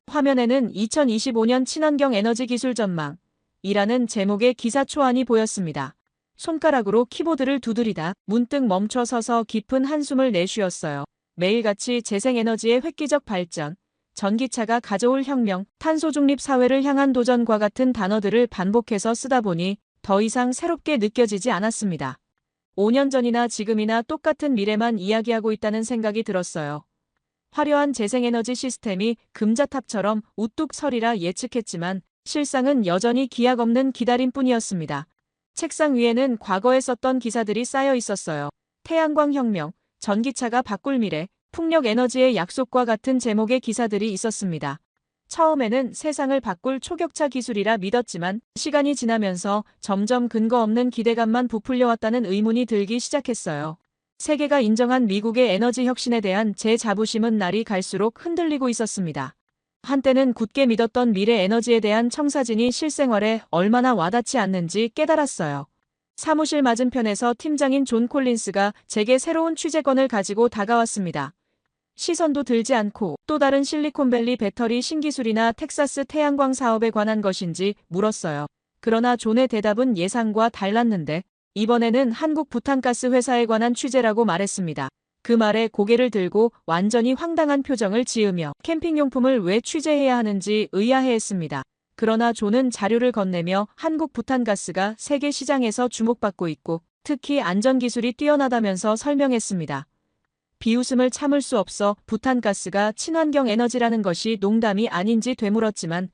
화면에는 2025년 친환경 에너지 기술 전망이라는 제목의 기사 초안이 보였습니다. 손가락으로 키보드를 두드리다 문득 멈춰 서서 깊은 한숨을 내쉬었어요. 매일같이 재생에너지의 획기적 발전, 전기차가 가져올 혁명, 탄소 중립 사회를 향한 도전과 같은 단어들을 반복해서 쓰다 보니 더 이상 새롭게 느껴지지 않았습니다. 5년 전이나 지금이나 똑같은 미래만 이야기하고 있다는 생각이 들었어요. 화려한 재생에너지 시스템이 금자탑처럼 우뚝 서리라 예측했지만 실상은 여전히 기약 없는 기다림뿐이었습니다. 책상 위에는 과거에 썼던 기사들이 쌓여 있었어요. 태양광 혁명, 전기차가 바꿀 미래, 풍력 에너지의 약속과 같은 제목의 기사들이 있었습니다. 처음에는 세상을 바꿀 초격차 기술이라 믿었지만 시간이 지나면서 점점 근거 없는 기대감만 부풀려왔다는 의문이 들기 시작했어요. 세계가 인정한 미국의 에너지 혁신에 대한 제 자부심은 날이 갈수록 흔들리고 있었습니다. 한때는 굳게 믿었던 미래 에너지에 대한 청사진이 실생활에 얼마나 와닿지 않는지 깨달았어요. 사무실 맞은편에서 팀장인 존 콜린스가 제게 새로운 취재건을 가지고 다가왔습니다. 시선도 들지 않고 또 다른 실리콘밸리 배터리 신기술이나 텍사스 태양광 사업에 관한 것인지 물었어요. 그러나 존의 대답은 예상과 달랐는데 이번에는 한국 부탄가스 회사에 관한 취재라고 말했습니다. 그 말에 고개를 들고 완전히 황당한 표정을 지으며 캠핑용품을 왜 취재해야 하는지 의아해했습니다. 그러나 존은 자료를 건네며 한국 부탄가스가 세계 시장에서 주목받고 있고 특히 안전기술이 뛰어나다면서 설명했습니다. 비웃음을 참을 수 없어 부탄가스가 친환경 에너지라는 것이 농담이 아닌지 되물었지만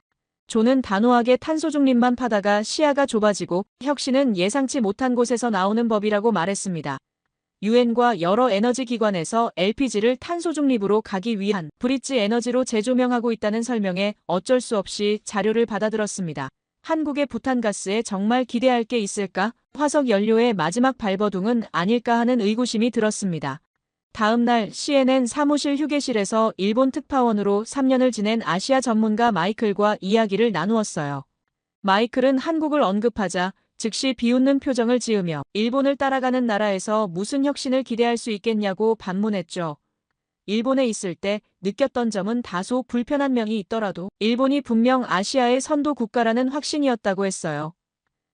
존은 단호하게 탄소 중립만 파다가 시야가 좁아지고 혁신은 예상치 못한 곳에서 나오는 법이라고 말했습니다. 유엔과 여러 에너지 기관에서 LPG를 탄소 중립으로 가기 위한 브릿지 에너지로 재조명하고 있다는 설명에 어쩔 수 없이 자료를 받아들었습니다. 한국의 부탄가스에 정말 기대할 게 있을까? 화석 연료의 마지막 발버둥은 아닐까 하는 의구심이 들었습니다. 다음 날 CNN 사무실 휴게실에서 일본 특파원으로 3년을 지낸 아시아 전문가 마이클과 이야기를 나누었어요. 마이클은 한국을 언급하자 즉시 비웃는 표정을 지으며 일본을 따라가는 나라에서 무슨 혁신을 기대할 수 있겠냐고 반문했죠. 일본에 있을 때 느꼈던 점은 다소 불편한 면이 있더라도 일본이 분명 아시아의 선도 국가라는 확신이었다고 했어요.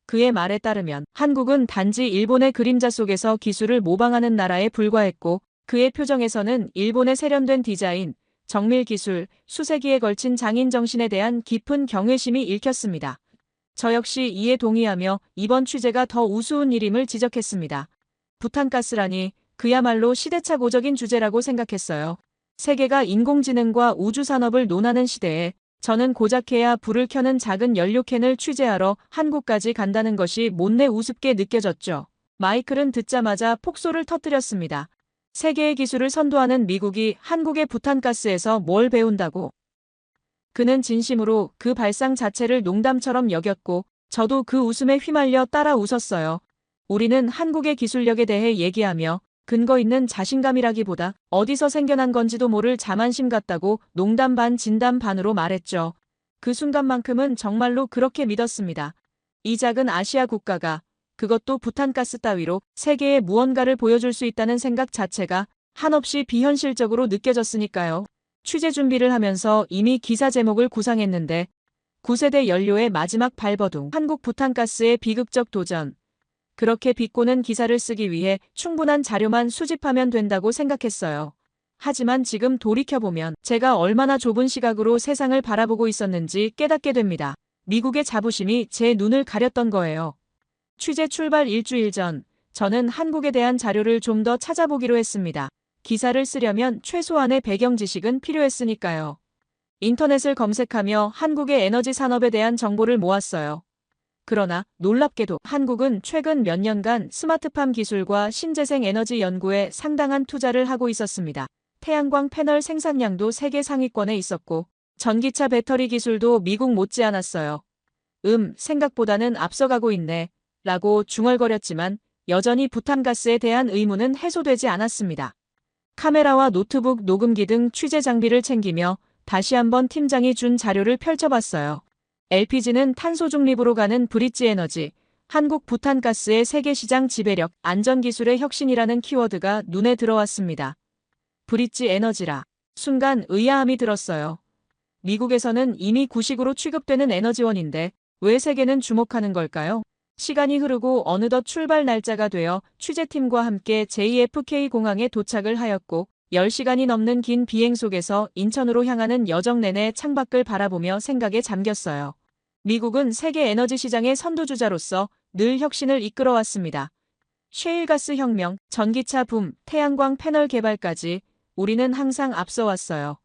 그의 말에 따르면 한국은 단지 일본의 그림자 속에서 기술을 모방하는 나라에 불과했고 그의 표정에서는 일본의 세련된 디자인, 정밀 기술, 수세기에 걸친 장인 정신에 대한 깊은 경외심이 읽혔습니다. 저 역시 이에 동의하며 이번 취재가 더 우스운 일임을 지적했습니다. 부탄가스라니 그야말로 시대착오적인 주제라고 생각했어요. 세계가 인공지능과 우주산업을 논하는 시대에 저는 고작 해야 불을 켜는 작은 연료캔을 취재하러 한국까지 간다는 것이 못내 우습게 느껴졌죠. 마이클은 듣자마자 폭소를 터뜨렸습니다. 세계의 기술을 선도하는 미국이 한국의 부탄가스에서 뭘 배운다고? 그는 진심으로 그 발상 자체를 농담처럼 여겼고 저도 그 웃음에 휘말려 따라 웃었어요. 우리는 한국의 기술력에 대해 얘기하며 근거 있는 자신감이라기보다 어디서 생겨난 건지도 모를 자만심 같다고 농담 반 진담 반으로 말했죠. 그 순간만큼은 정말로 그렇게 믿었습니다. 이 작은 아시아 국가가 그것도 부탄가스 따위로 세계에 무언가를 보여줄 수 있다는 생각 자체가 한없이 비현실적으로 느껴졌으니까요. 취재 준비를 하면서 이미 기사 제목을 구상했는데 9세대 연료의 마지막 발버둥, 한국 부탄가스의 비극적 도전. 그렇게 비꼬는 기사를 쓰기 위해 충분한 자료만 수집하면 된다고 생각했어요. 하지만 지금 돌이켜보면 제가 얼마나 좁은 시각으로 세상을 바라보고 있었는지 깨닫게 됩니다. 미국의 자부심이 제 눈을 가렸던 거예요. 취재 출발 일주일 전, 저는 한국에 대한 자료를 좀 더 찾아보기로 했습니다. 기사를 쓰려면 최소한의 배경 지식은 필요했으니까요. 인터넷을 검색하며 한국의 에너지 산업에 대한 정보를 모았어요. 그러나 놀랍게도 한국은 최근 몇 년간 스마트팜 기술과 신재생 에너지 연구에 상당한 투자를 하고 있었습니다. 태양광 패널 생산량도 세계 상위권에 있었고 전기차 배터리 기술도 미국 못지않았어요. 생각보다는 앞서가고 있네. 라고 중얼거렸지만 여전히 부탄가스에 대한 의문은 해소되지 않았습니다. 카메라와 노트북, 녹음기 등 취재 장비를 챙기며 다시 한번 팀장이 준 자료를 펼쳐봤어요. LPG는 탄소 중립으로 가는 브릿지 에너지, 한국 부탄가스의 세계시장 지배력, 안전기술의 혁신이라는 키워드가 눈에 들어왔습니다. 브릿지 에너지라. 순간 의아함이 들었어요. 미국에서는 이미 구식으로 취급되는 에너지원인데 왜 세계는 주목하는 걸까요? 시간이 흐르고 어느덧 출발 날짜가 되어 취재팀과 함께 JFK 공항에 도착을 하였고 10시간이 넘는 긴 비행 속에서 인천으로 향하는 여정 내내 창밖을 바라보며 생각에 잠겼어요. 미국은 세계 에너지 시장의 선두주자로서 늘 혁신을 이끌어왔습니다. 셰일가스 혁명, 전기차 붐, 태양광 패널 개발까지 우리는 항상 앞서왔어요.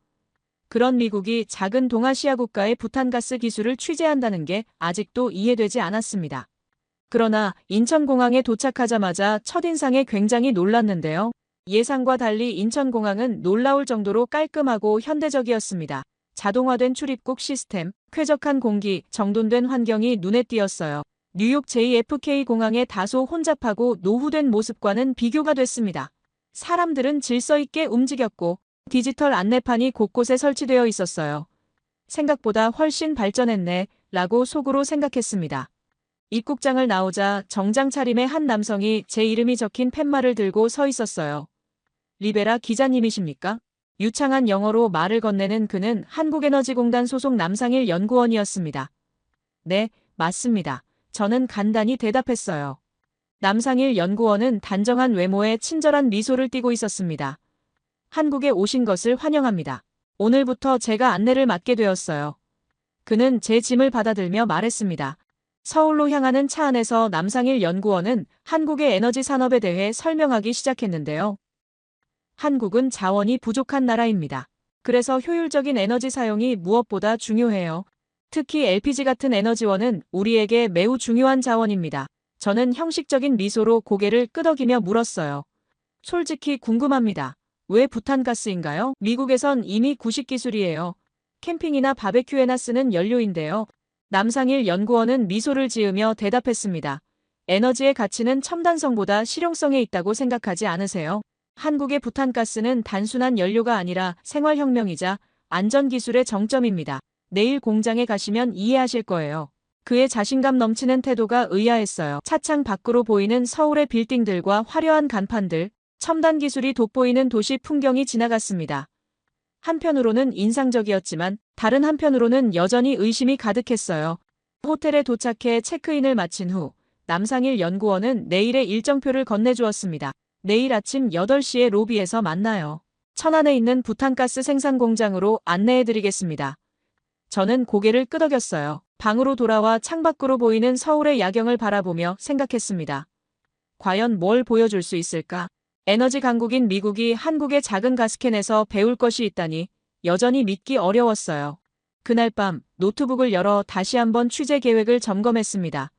그런 미국이 작은 동아시아 국가의 부탄가스 기술을 취재한다는 게 아직도 이해되지 않았습니다. 그러나 인천공항에 도착하자마자 첫인상에 굉장히 놀랐는데요. 예상과 달리 인천공항은 놀라울 정도로 깔끔하고 현대적이었습니다. 자동화된 출입국 시스템, 쾌적한 공기, 정돈된 환경이 눈에 띄었어요. 뉴욕 JFK 공항의 다소 혼잡하고 노후된 모습과는 비교가 됐습니다. 사람들은 질서 있게 움직였고 디지털 안내판이 곳곳에 설치되어 있었어요. 생각보다 훨씬 발전했네 라고 속으로 생각했습니다. 입국장을 나오자 정장 차림의 한 남성이 제 이름이 적힌 팻말을 들고 서 있었어요. 리베라 기자님이십니까? 유창한 영어로 말을 건네는 그는 한국에너지공단 소속 남상일 연구원이었습니다. 네, 맞습니다. 저는 간단히 대답했어요. 남상일 연구원은 단정한 외모에 친절한 미소를 띠고 있었습니다. 한국에 오신 것을 환영합니다. 오늘부터 제가 안내를 맡게 되었어요. 그는 제 짐을 받아들며 말했습니다. 서울로 향하는 차 안에서 남상일 연구원은 한국의 에너지 산업에 대해 설명하기 시작했는데요. 한국은 자원이 부족한 나라입니다. 그래서 효율적인 에너지 사용이 무엇보다 중요해요. 특히 LPG 같은 에너지원은 우리에게 매우 중요한 자원입니다. 저는 형식적인 미소로 고개를 끄덕이며 물었어요. 솔직히 궁금합니다. 왜 부탄가스인가요? 미국에선 이미 구식 기술이에요. 캠핑이나 바베큐에나 쓰는 연료인데요. 남상일 연구원은 미소를 지으며 대답했습니다. 에너지의 가치는 첨단성보다 실용성에 있다고 생각하지 않으세요? 한국의 부탄가스는 단순한 연료가 아니라 생활혁명이자 안전기술의 정점입니다. 내일 공장에 가시면 이해하실 거예요. 그의 자신감 넘치는 태도가 의아했어요. 차창 밖으로 보이는 서울의 빌딩들과 화려한 간판들, 첨단 기술이 돋보이는 도시 풍경이 지나갔습니다. 한편으로는 인상적이었지만 다른 한편으로는 여전히 의심이 가득했어요. 호텔에 도착해 체크인을 마친 후 남상일 연구원은 내일의 일정표를 건네주었습니다. 내일 아침 8시에 로비에서 만나요. 천안에 있는 부탄가스 생산 공장으로 안내해드리겠습니다. 저는 고개를 끄덕였어요. 방으로 돌아와 창밖으로 보이는 서울의 야경을 바라보며 생각했습니다. 과연 뭘 보여줄 수 있을까? 에너지 강국인 미국이 한국의 작은 가스캔에서 배울 것이 있다니 여전히 믿기 어려웠어요. 그날 밤 노트북을 열어 다시 한번 취재 계획을 점검했습니다.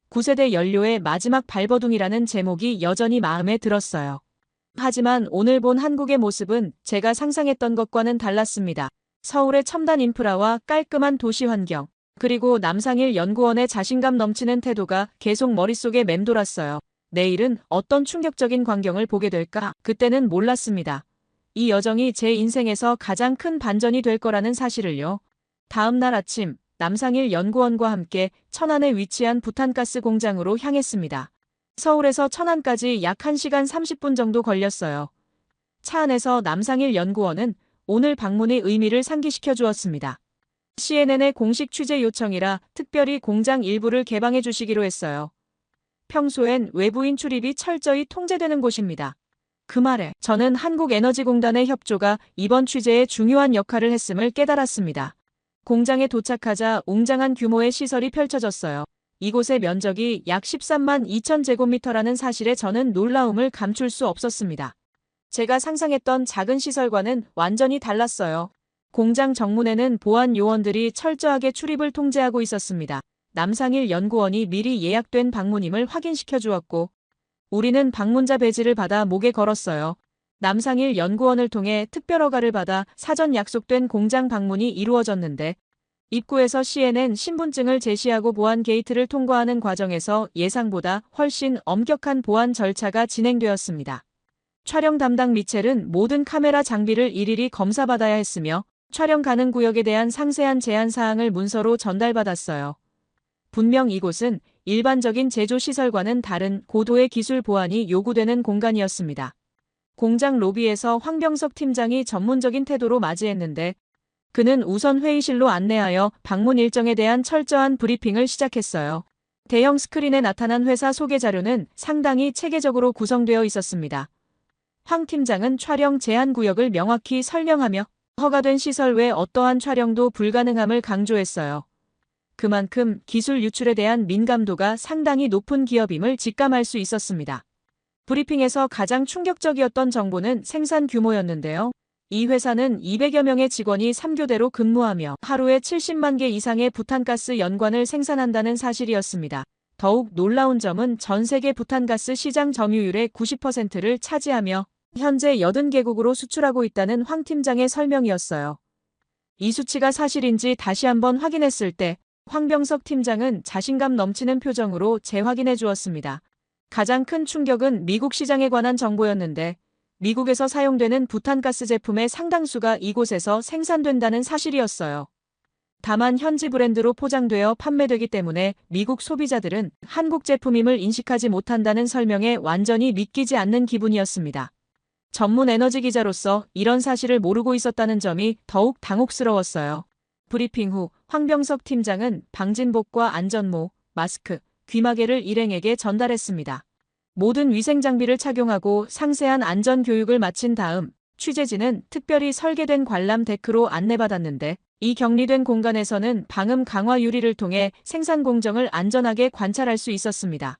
9세대 연료의 마지막 발버둥이라는 제목이 여전히 마음에 들었어요. 하지만 오늘 본 한국의 모습은 제가 상상했던 것과는 달랐습니다. 서울의 첨단 인프라와 깔끔한 도시 환경, 그리고 남상일 연구원의 자신감 넘치는 태도가 계속 머릿속에 맴돌았어요. 내일은 어떤 충격적인 광경을 보게 될까? 그때는 몰랐습니다. 이 여정이 제 인생에서 가장 큰 반전이 될 거라는 사실을요. 다음 날 아침, 남상일 연구원과 함께 천안에 위치한 부탄가스 공장으로 향했습니다. 서울에서 천안까지 약 1시간 30분 정도 걸렸어요. 차 안에서 남상일 연구원은 오늘 방문의 의미를 상기시켜 주었습니다. CNN의 공식 취재 요청이라 특별히 공장 일부를 개방해 주시기로 했어요. 평소엔 외부인 출입이 철저히 통제되는 곳입니다. 그 말에 저는 한국에너지공단의 협조가 이번 취재에 중요한 역할을 했음을 깨달았습니다. 공장에 도착하자 웅장한 규모의 시설이 펼쳐졌어요. 이곳의 면적이 약 13만 2천 제곱미터라는 사실에 저는 놀라움을 감출 수 없었습니다. 제가 상상했던 작은 시설과는 완전히 달랐어요. 공장 정문에는 보안 요원들이 철저하게 출입을 통제하고 있었습니다. 남상일 연구원이 미리 예약된 방문임을 확인시켜 주었고 우리는 방문자 배지를 받아 목에 걸었어요. 남상일 연구원을 통해 특별 허가를 받아 사전 약속된 공장 방문이 이루어졌는데 입구에서 CNN 신분증을 제시하고 보안 게이트를 통과하는 과정에서 예상보다 훨씬 엄격한 보안 절차가 진행되었습니다. 촬영 담당 미첼은 모든 카메라 장비를 일일이 검사받아야 했으며 촬영 가능 구역에 대한 상세한 제한 사항을 문서로 전달받았어요. 분명 이곳은 일반적인 제조 시설과는 다른 고도의 기술 보안이 요구되는 공간이었습니다. 공장 로비에서 황병석 팀장이 전문적인 태도로 맞이했는데 그는 우선 회의실로 안내하여 방문 일정에 대한 철저한 브리핑을 시작했어요. 대형 스크린에 나타난 회사 소개 자료는 상당히 체계적으로 구성되어 있었습니다. 황 팀장은 촬영 제한 구역을 명확히 설명하며 허가된 시설 외 어떠한 촬영도 불가능함을 강조했어요. 그만큼 기술 유출에 대한 민감도가 상당히 높은 기업임을 직감할 수 있었습니다. 브리핑에서 가장 충격적이었던 정보는 생산 규모였는데요. 이 회사는 200여 명의 직원이 3교대로 근무하며 하루에 70만 개 이상의 부탄가스 연관을 생산한다는 사실이었습니다. 더욱 놀라운 점은 전 세계 부탄가스 시장 점유율의 90%를 차지하며 현재 80개국으로 수출하고 있다는 황 팀장의 설명이었어요. 이 수치가 사실인지 다시 한번 확인했을 때 황병석 팀장은 자신감 넘치는 표정으로 재확인해 주었습니다. 가장 큰 충격은 미국 시장에 관한 정보였는데 미국에서 사용되는 부탄가스 제품의 상당수가 이곳에서 생산된다는 사실이었어요. 다만 현지 브랜드로 포장되어 판매되기 때문에 미국 소비자들은 한국 제품임을 인식하지 못한다는 설명에 완전히 믿기지 않는 기분이었습니다. 전문 에너지 기자로서 이런 사실을 모르고 있었다는 점이 더욱 당혹스러웠어요. 브리핑 후 황병석 팀장은 방진복과 안전모, 마스크, 귀마개를 일행에게 전달했습니다. 모든 위생 장비를 착용하고 상세한 안전 교육을 마친 다음 취재진은 특별히 설계된 관람 데크로 안내받았는데 이 격리된 공간에서는 방음 강화 유리를 통해 생산 공정을 안전하게 관찰할 수 있었습니다.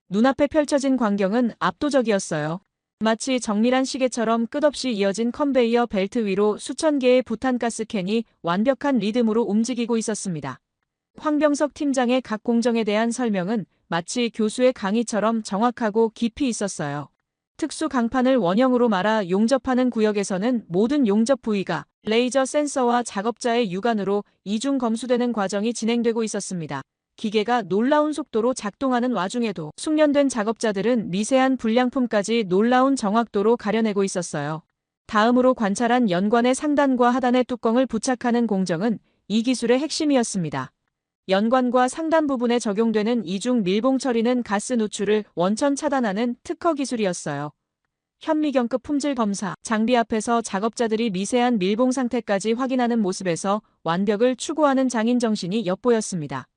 눈앞에 펼쳐진 광경은 압도적이었어요. 마치 정밀한 시계처럼 끝없이 이어진 컨베이어 벨트 위로 수천 개의 부탄가스 캔이 완벽한 리듬으로 움직이고 있었습니다. 황병석 팀장의 각 공정에 대한 설명은 마치 교수의 강의처럼 정확하고 깊이 있었어요. 특수 강판을 원형으로 말아 용접하는 구역에서는 모든 용접 부위가 레이저 센서와 작업자의 육안으로 이중 검수되는 과정이 진행되고 있었습니다. 기계가 놀라운 속도로 작동하는 와중에도 숙련된 작업자들은 미세한 불량품까지 놀라운 정확도로 가려내고 있었어요. 다음으로 관찰한 연관의 상단과 하단의 뚜껑을 부착하는 공정은 이 기술의 핵심이었습니다. 연관과 상단 부분에 적용되는 이중 밀봉 처리는 가스 누출을 원천 차단하는 특허 기술이었어요. 현미경급 품질 검사, 장비 앞에서 작업자들이 미세한 밀봉 상태까지 확인하는 모습에서 완벽을 추구하는 장인 정신이 엿보였습니다.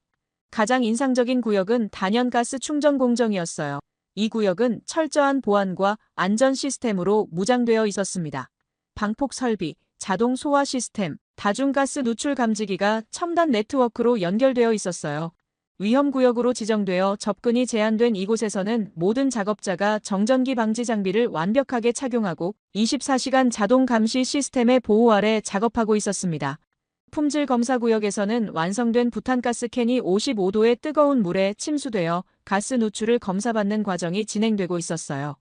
가장 인상적인 구역은 단연가스 충전 공정이었어요. 이 구역은 철저한 보안과 안전 시스템으로 무장되어 있었습니다. 방폭 설비, 자동 소화 시스템, 다중가스 누출 감지기가 첨단 네트워크로 연결되어 있었어요. 위험구역으로 지정되어 접근이 제한된 이곳에서는 모든 작업자가 정전기 방지 장비를 완벽하게 착용하고 24시간 자동 감시 시스템의 보호 아래 작업하고 있었습니다. 품질 검사 구역에서는 완성된 부탄가스 캔이 55도의 뜨거운 물에 침수되어 가스 누출을 검사받는 과정이 진행되고 있었어요.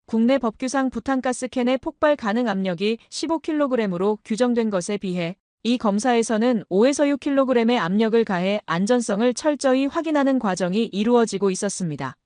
국내 법규상 부탄가스 캔의 폭발 가능 압력이 15kg으로 규정된 것에 비해 이 검사에서는 5에서 6kg의 압력을 가해 안전성을 철저히 확인하는 과정이 이루어지고 있었습니다.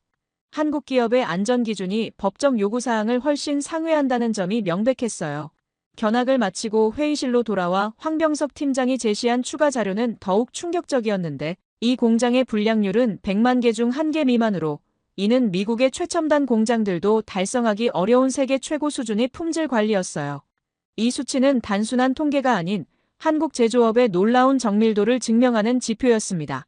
한국 기업의 안전 기준이 법적 요구사항을 훨씬 상회한다는 점이 명백했어요. 견학을 마치고 회의실로 돌아와 황병석 팀장이 제시한 추가 자료는 더욱 충격적이었는데 이 공장의 불량률은 100만 개 중 1개 미만으로 이는 미국의 최첨단 공장들도 달성하기 어려운 세계 최고 수준의 품질 관리였어요. 이 수치는 단순한 통계가 아닌 한국 제조업의 놀라운 정밀도를 증명하는 지표였습니다.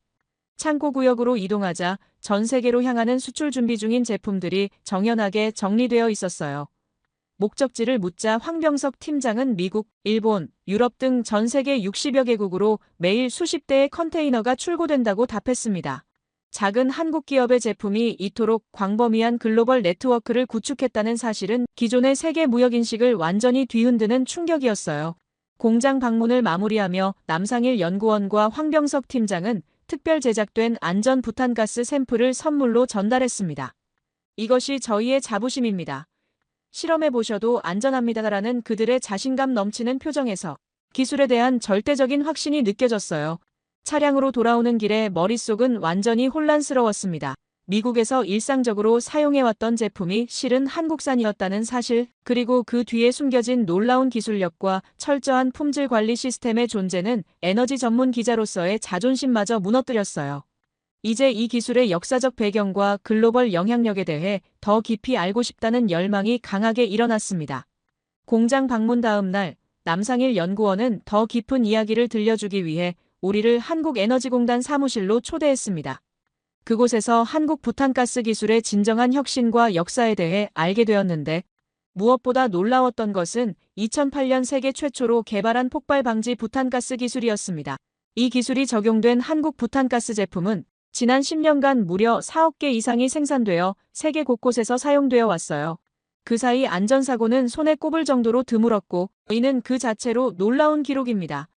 창고 구역으로 이동하자 전 세계로 향하는 수출 준비 중인 제품들이 정연하게 정리되어 있었어요. 목적지를 묻자 황병석 팀장은 미국, 일본, 유럽 등 전 세계 60여 개국으로 매일 수십 대의 컨테이너가 출고된다고 답했습니다. 작은 한국 기업의 제품이 이토록 광범위한 글로벌 네트워크를 구축했다는 사실은 기존의 세계 무역 인식을 완전히 뒤흔드는 충격이었어요. 공장 방문을 마무리하며 남상일 연구원과 황병석 팀장은 특별 제작된 안전 부탄가스 샘플을 선물로 전달했습니다. 이것이 저희의 자부심입니다. 실험해보셔도 안전합니다라는 그들의 자신감 넘치는 표정에서 기술에 대한 절대적인 확신이 느껴졌어요. 차량으로 돌아오는 길에 머릿속은 완전히 혼란스러웠습니다. 미국에서 일상적으로 사용해왔던 제품이 실은 한국산이었다는 사실, 그리고 그 뒤에 숨겨진 놀라운 기술력과 철저한 품질 관리 시스템의 존재는 에너지 전문 기자로서의 자존심마저 무너뜨렸어요. 이제 이 기술의 역사적 배경과 글로벌 영향력에 대해 더 깊이 알고 싶다는 열망이 강하게 일어났습니다. 공장 방문 다음 날, 남상일 연구원은 더 깊은 이야기를 들려주기 위해 우리를 한국에너지공단 사무실로 초대했습니다. 그곳에서 한국 부탄가스 기술의 진정한 혁신과 역사에 대해 알게 되었는데, 무엇보다 놀라웠던 것은 2008년 세계 최초로 개발한 폭발 방지 부탄가스 기술이었습니다. 이 기술이 적용된 한국 부탄가스 제품은 지난 10년간 무려 4억 개 이상이 생산되어 세계 곳곳에서 사용되어 왔어요. 그 사이 안전사고는 손에 꼽을 정도로 드물었고, 이는 그 자체로 놀라운 기록입니다.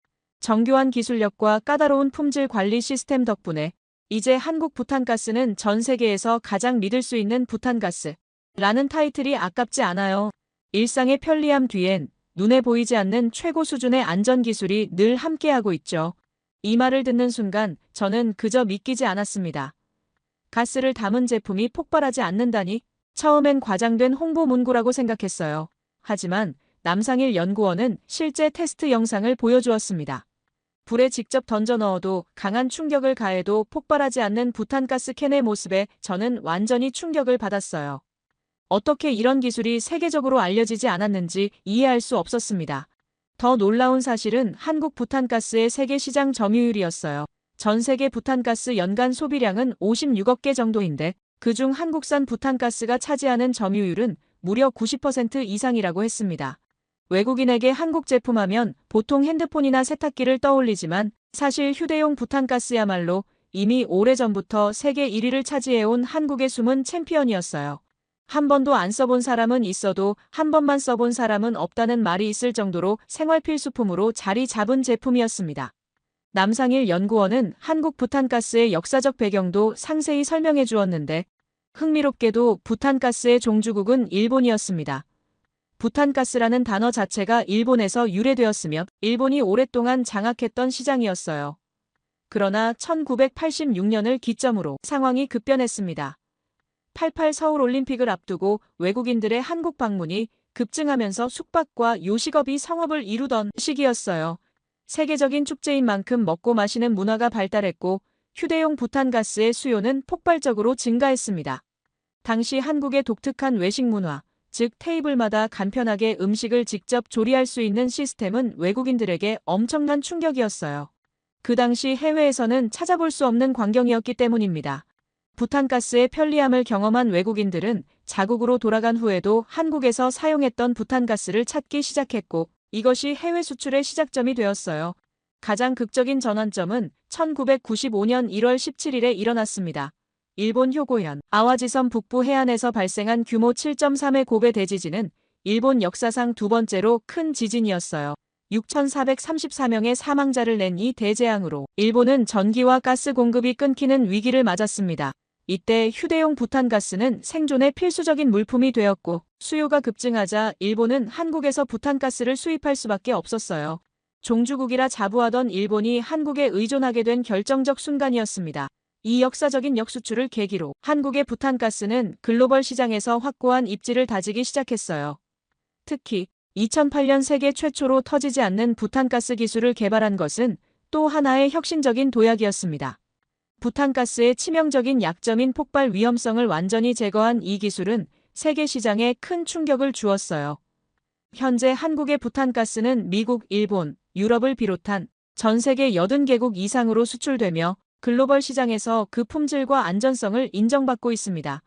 정교한 기술력과 까다로운 품질 관리 시스템 덕분에 이제 한국 부탄가스는 전 세계에서 가장 믿을 수 있는 부탄가스라는 타이틀이 아깝지 않아요. 일상의 편리함 뒤엔 눈에 보이지 않는 최고 수준의 안전기술이 늘 함께하고 있죠. 이 말을 듣는 순간 저는 그저 믿기지 않았습니다. 가스를 담은 제품이 폭발하지 않는다니? 처음엔 과장된 홍보 문구라고 생각했어요. 하지만 남상일 연구원은 실제 테스트 영상을 보여주었습니다. 불에 직접 던져 넣어도 강한 충격을 가해도 폭발하지 않는 부탄가스 캔의 모습에 저는 완전히 충격을 받았어요. 어떻게 이런 기술이 세계적으로 알려지지 않았는지 이해할 수 없었습니다. 더 놀라운 사실은 한국 부탄가스의 세계 시장 점유율이었어요. 전 세계 부탄가스 연간 소비량은 56억 개 정도인데 그중 한국산 부탄가스가 차지하는 점유율은 무려 90% 이상이라고 했습니다. 외국인에게 한국 제품하면 보통 핸드폰이나 세탁기를 떠올리지만 사실 휴대용 부탄가스야말로 이미 오래전부터 세계 1위를 차지해온 한국의 숨은 챔피언이었어요. 한 번도 안 써본 사람은 있어도 한 번만 써본 사람은 없다는 말이 있을 정도로 생활 필수품으로 자리 잡은 제품이었습니다. 남상일 연구원은 한국 부탄가스의 역사적 배경도 상세히 설명해 주었는데 흥미롭게도 부탄가스의 종주국은 일본이었습니다. 부탄가스라는 단어 자체가 일본에서 유래되었으며 일본이 오랫동안 장악했던 시장이었어요. 그러나 1986년을 기점으로 상황이 급변했습니다. 88 서울올림픽을 앞두고 외국인들의 한국 방문이 급증하면서 숙박과 요식업이 성업을 이루던 시기였어요. 세계적인 축제인 만큼 먹고 마시는 문화가 발달했고 휴대용 부탄가스의 수요는 폭발적으로 증가했습니다. 당시 한국의 독특한 외식 문화, 즉 테이블마다 간편하게 음식을 직접 조리할 수 있는 시스템은 외국인들에게 엄청난 충격이었어요. 그 당시 해외에서는 찾아볼 수 없는 광경이었기 때문입니다. 부탄가스의 편리함을 경험한 외국인들은 자국으로 돌아간 후에도 한국에서 사용했던 부탄가스를 찾기 시작했고 이것이 해외 수출의 시작점이 되었어요. 가장 극적인 전환점은 1995년 1월 17일에 일어났습니다. 일본 효고현 아와지섬 북부 해안에서 발생한 규모 7.3의 고베 대지진은 일본 역사상 두 번째로 큰 지진이었어요. 6,434명의 사망자를 낸 이 대재앙으로 일본은 전기와 가스 공급이 끊기는 위기를 맞았습니다. 이때 휴대용 부탄가스는 생존의 필수적인 물품이 되었고 수요가 급증하자 일본은 한국에서 부탄가스를 수입할 수밖에 없었어요. 종주국이라 자부하던 일본이 한국에 의존하게 된 결정적 순간이었습니다. 이 역사적인 역수출을 계기로 한국의 부탄가스는 글로벌 시장에서 확고한 입지를 다지기 시작했어요. 특히 2008년 세계 최초로 터지지 않는 부탄가스 기술을 개발한 것은 또 하나의 혁신적인 도약이었습니다. 부탄가스의 치명적인 약점인 폭발 위험성을 완전히 제거한 이 기술은 세계 시장에 큰 충격을 주었어요. 현재 한국의 부탄가스는 미국, 일본, 유럽을 비롯한 전 세계 80개국 이상으로 수출되며 글로벌 시장에서 그 품질과 안전성을 인정받고 있습니다.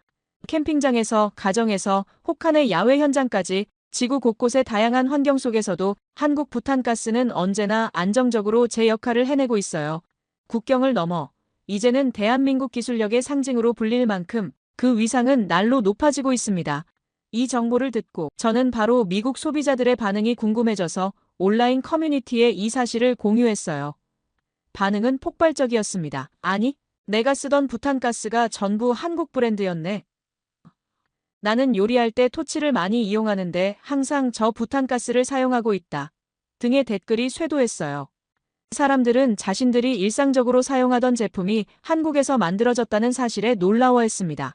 캠핑장에서, 가정에서, 혹한의 야외 현장까지 지구 곳곳의 다양한 환경 속에서도 한국 부탄가스는 언제나 안정적으로 제 역할을 해내고 있어요. 국경을 넘어 이제는 대한민국 기술력의 상징으로 불릴 만큼 그 위상은 날로 높아지고 있습니다. 이 정보를 듣고 저는 바로 미국 소비자들의 반응이 궁금해져서 온라인 커뮤니티에 이 사실을 공유했어요. 반응은 폭발적이었습니다. 아니, 내가 쓰던 부탄가스가 전부 한국 브랜드였네. 나는 요리할 때 토치를 많이 이용하는데 항상 저 부탄가스를 사용하고 있다. 등의 댓글이 쇄도했어요. 사람들은 자신들이 일상적으로 사용하던 제품이 한국에서 만들어졌다는 사실에 놀라워했습니다.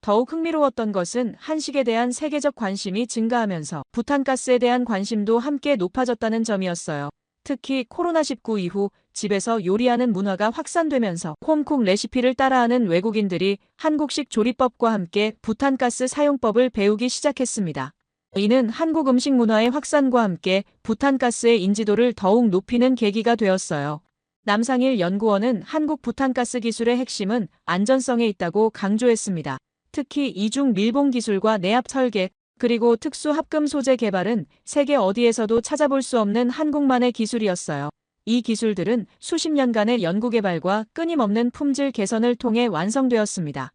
더욱 흥미로웠던 것은 한식에 대한 세계적 관심이 증가하면서 부탄가스에 대한 관심도 함께 높아졌다는 점이었어요. 특히 코로나19 이후 집에서 요리하는 문화가 확산되면서 홈쿡 레시피를 따라하는 외국인들이 한국식 조리법과 함께 부탄가스 사용법을 배우기 시작했습니다. 이는 한국 음식 문화의 확산과 함께 부탄가스의 인지도를 더욱 높이는 계기가 되었어요. 남상일 연구원은 한국 부탄가스 기술의 핵심은 안전성에 있다고 강조했습니다. 특히 이중 밀봉 기술과 내압 설계, 그리고 특수 합금 소재 개발은 세계 어디에서도 찾아볼 수 없는 한국만의 기술이었어요. 이 기술들은 수십 년간의 연구 개발과 끊임없는 품질 개선을 통해 완성되었습니다.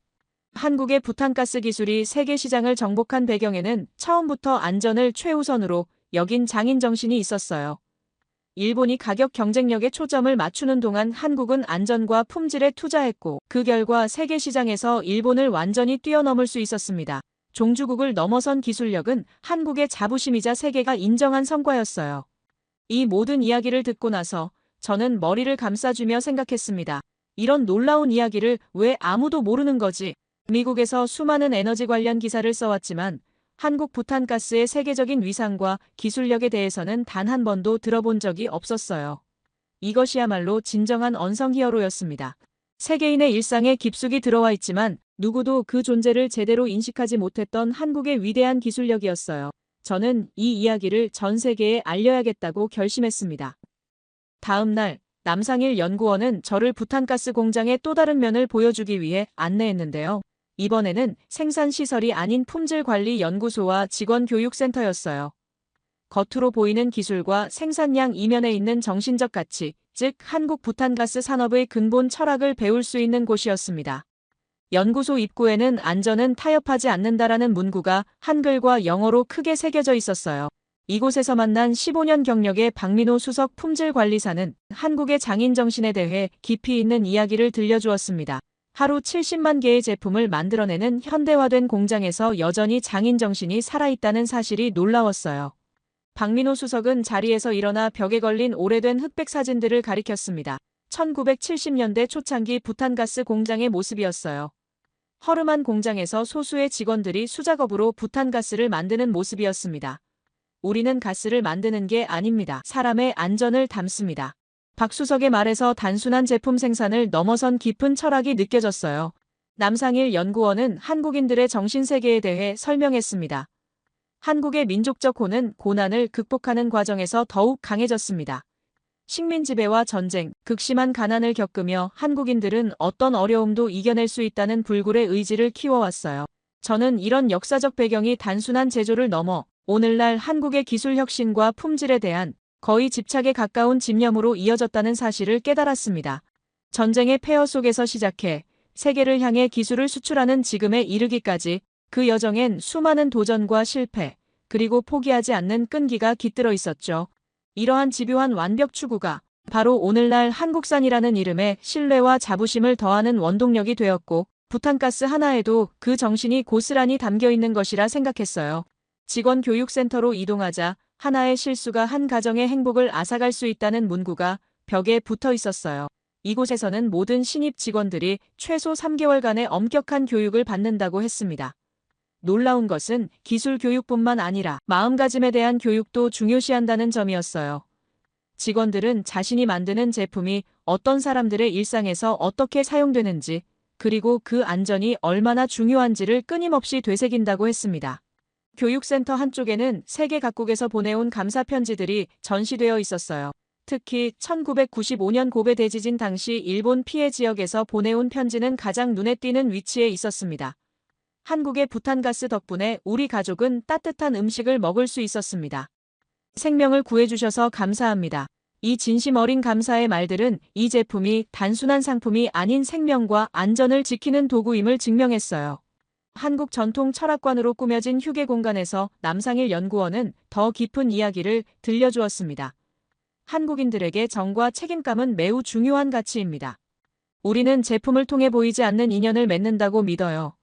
한국의 부탄가스 기술이 세계 시장을 정복한 배경에는 처음부터 안전을 최우선으로 여긴 장인 정신이 있었어요. 일본이 가격 경쟁력에 초점을 맞추는 동안 한국은 안전과 품질에 투자했고, 그 결과 세계 시장에서 일본을 완전히 뛰어넘을 수 있었습니다. 종주국을 넘어선 기술력은 한국의 자부심이자 세계가 인정한 성과였어요. 이 모든 이야기를 듣고 나서 저는 머리를 감싸주며 생각했습니다. 이런 놀라운 이야기를 왜 아무도 모르는 거지? 미국에서 수많은 에너지 관련 기사를 써왔지만 한국 부탄가스의 세계적인 위상과 기술력에 대해서는 단 한 번도 들어본 적이 없었어요. 이것이야말로 진정한 언성 히어로였습니다. 세계인의 일상에 깊숙이 들어와 있지만 누구도 그 존재를 제대로 인식하지 못했던 한국의 위대한 기술력이었어요. 저는 이 이야기를 전 세계에 알려야겠다고 결심했습니다. 다음 날 남상일 연구원은 저를 부탄가스 공장의 또 다른 면을 보여주기 위해 안내했는데요. 이번에는 생산시설이 아닌 품질관리연구소와 직원교육센터였어요. 겉으로 보이는 기술과 생산량 이면에 있는 정신적 가치, 즉 한국 부탄가스 산업의 근본 철학을 배울 수 있는 곳이었습니다. 연구소 입구에는 안전은 타협하지 않는다라는 문구가 한글과 영어로 크게 새겨져 있었어요. 이곳에서 만난 15년 경력의 박민호 수석 품질관리사는 한국의 장인 정신에 대해 깊이 있는 이야기를 들려주었습니다. 하루 70만 개의 제품을 만들어내는 현대화된 공장에서 여전히 장인 정신이 살아있다는 사실이 놀라웠어요. 박민호 수석은 자리에서 일어나 벽에 걸린 오래된 흑백 사진들을 가리켰습니다. 1970년대 초창기 부탄가스 공장의 모습이었어요. 허름한 공장에서 소수의 직원들이 수작업으로 부탄가스를 만드는 모습이었습니다. 우리는 가스를 만드는 게 아닙니다. 사람의 안전을 담습니다. 박 수석의 말에서 단순한 제품 생산을 넘어선 깊은 철학이 느껴졌어요. 남상일 연구원은 한국인들의 정신세계에 대해 설명했습니다. 한국의 민족적 호는 고난을 극복하는 과정에서 더욱 강해졌습니다. 식민지배와 전쟁, 극심한 가난을 겪으며 한국인들은 어떤 어려움도 이겨낼 수 있다는 불굴의 의지를 키워왔어요. 저는 이런 역사적 배경이 단순한 제조를 넘어 오늘날 한국의 기술 혁신과 품질에 대한 거의 집착에 가까운 집념으로 이어졌다는 사실을 깨달았습니다. 전쟁의 폐허 속에서 시작해 세계를 향해 기술을 수출하는 지금에 이르기까지 그 여정엔 수많은 도전과 실패, 그리고 포기하지 않는 끈기가 깃들어 있었죠. 이러한 집요한 완벽 추구가 바로 오늘날 한국산이라는 이름에 신뢰와 자부심을 더하는 원동력이 되었고, 부탄가스 하나에도 그 정신이 고스란히 담겨 있는 것이라 생각했어요. 직원 교육센터로 이동하자 하나의 실수가 한 가정의 행복을 앗아갈 수 있다는 문구가 벽에 붙어 있었어요. 이곳에서는 모든 신입 직원들이 최소 3개월간의 엄격한 교육을 받는다고 했습니다. 놀라운 것은 기술 교육뿐만 아니라 마음가짐에 대한 교육도 중요시한다는 점이었어요. 직원들은 자신이 만드는 제품이 어떤 사람들의 일상에서 어떻게 사용되는지, 그리고 그 안전이 얼마나 중요한지를 끊임없이 되새긴다고 했습니다. 교육센터 한쪽에는 세계 각국에서 보내온 감사 편지들이 전시되어 있었어요. 특히 1995년 고베 대지진 당시 일본 피해 지역에서 보내온 편지는 가장 눈에 띄는 위치에 있었습니다. 한국의 부탄가스 덕분에 우리 가족은 따뜻한 음식을 먹을 수 있었습니다. 생명을 구해주셔서 감사합니다. 이 진심 어린 감사의 말들은 이 제품이 단순한 상품이 아닌 생명과 안전을 지키는 도구임을 증명했어요. 한국 전통 철학관으로 꾸며진 휴게 공간에서 남상일 연구원은 더 깊은 이야기를 들려주었습니다. 한국인들에게 정과 책임감은 매우 중요한 가치입니다. 우리는 제품을 통해 보이지 않는 인연을 맺는다고 믿어요.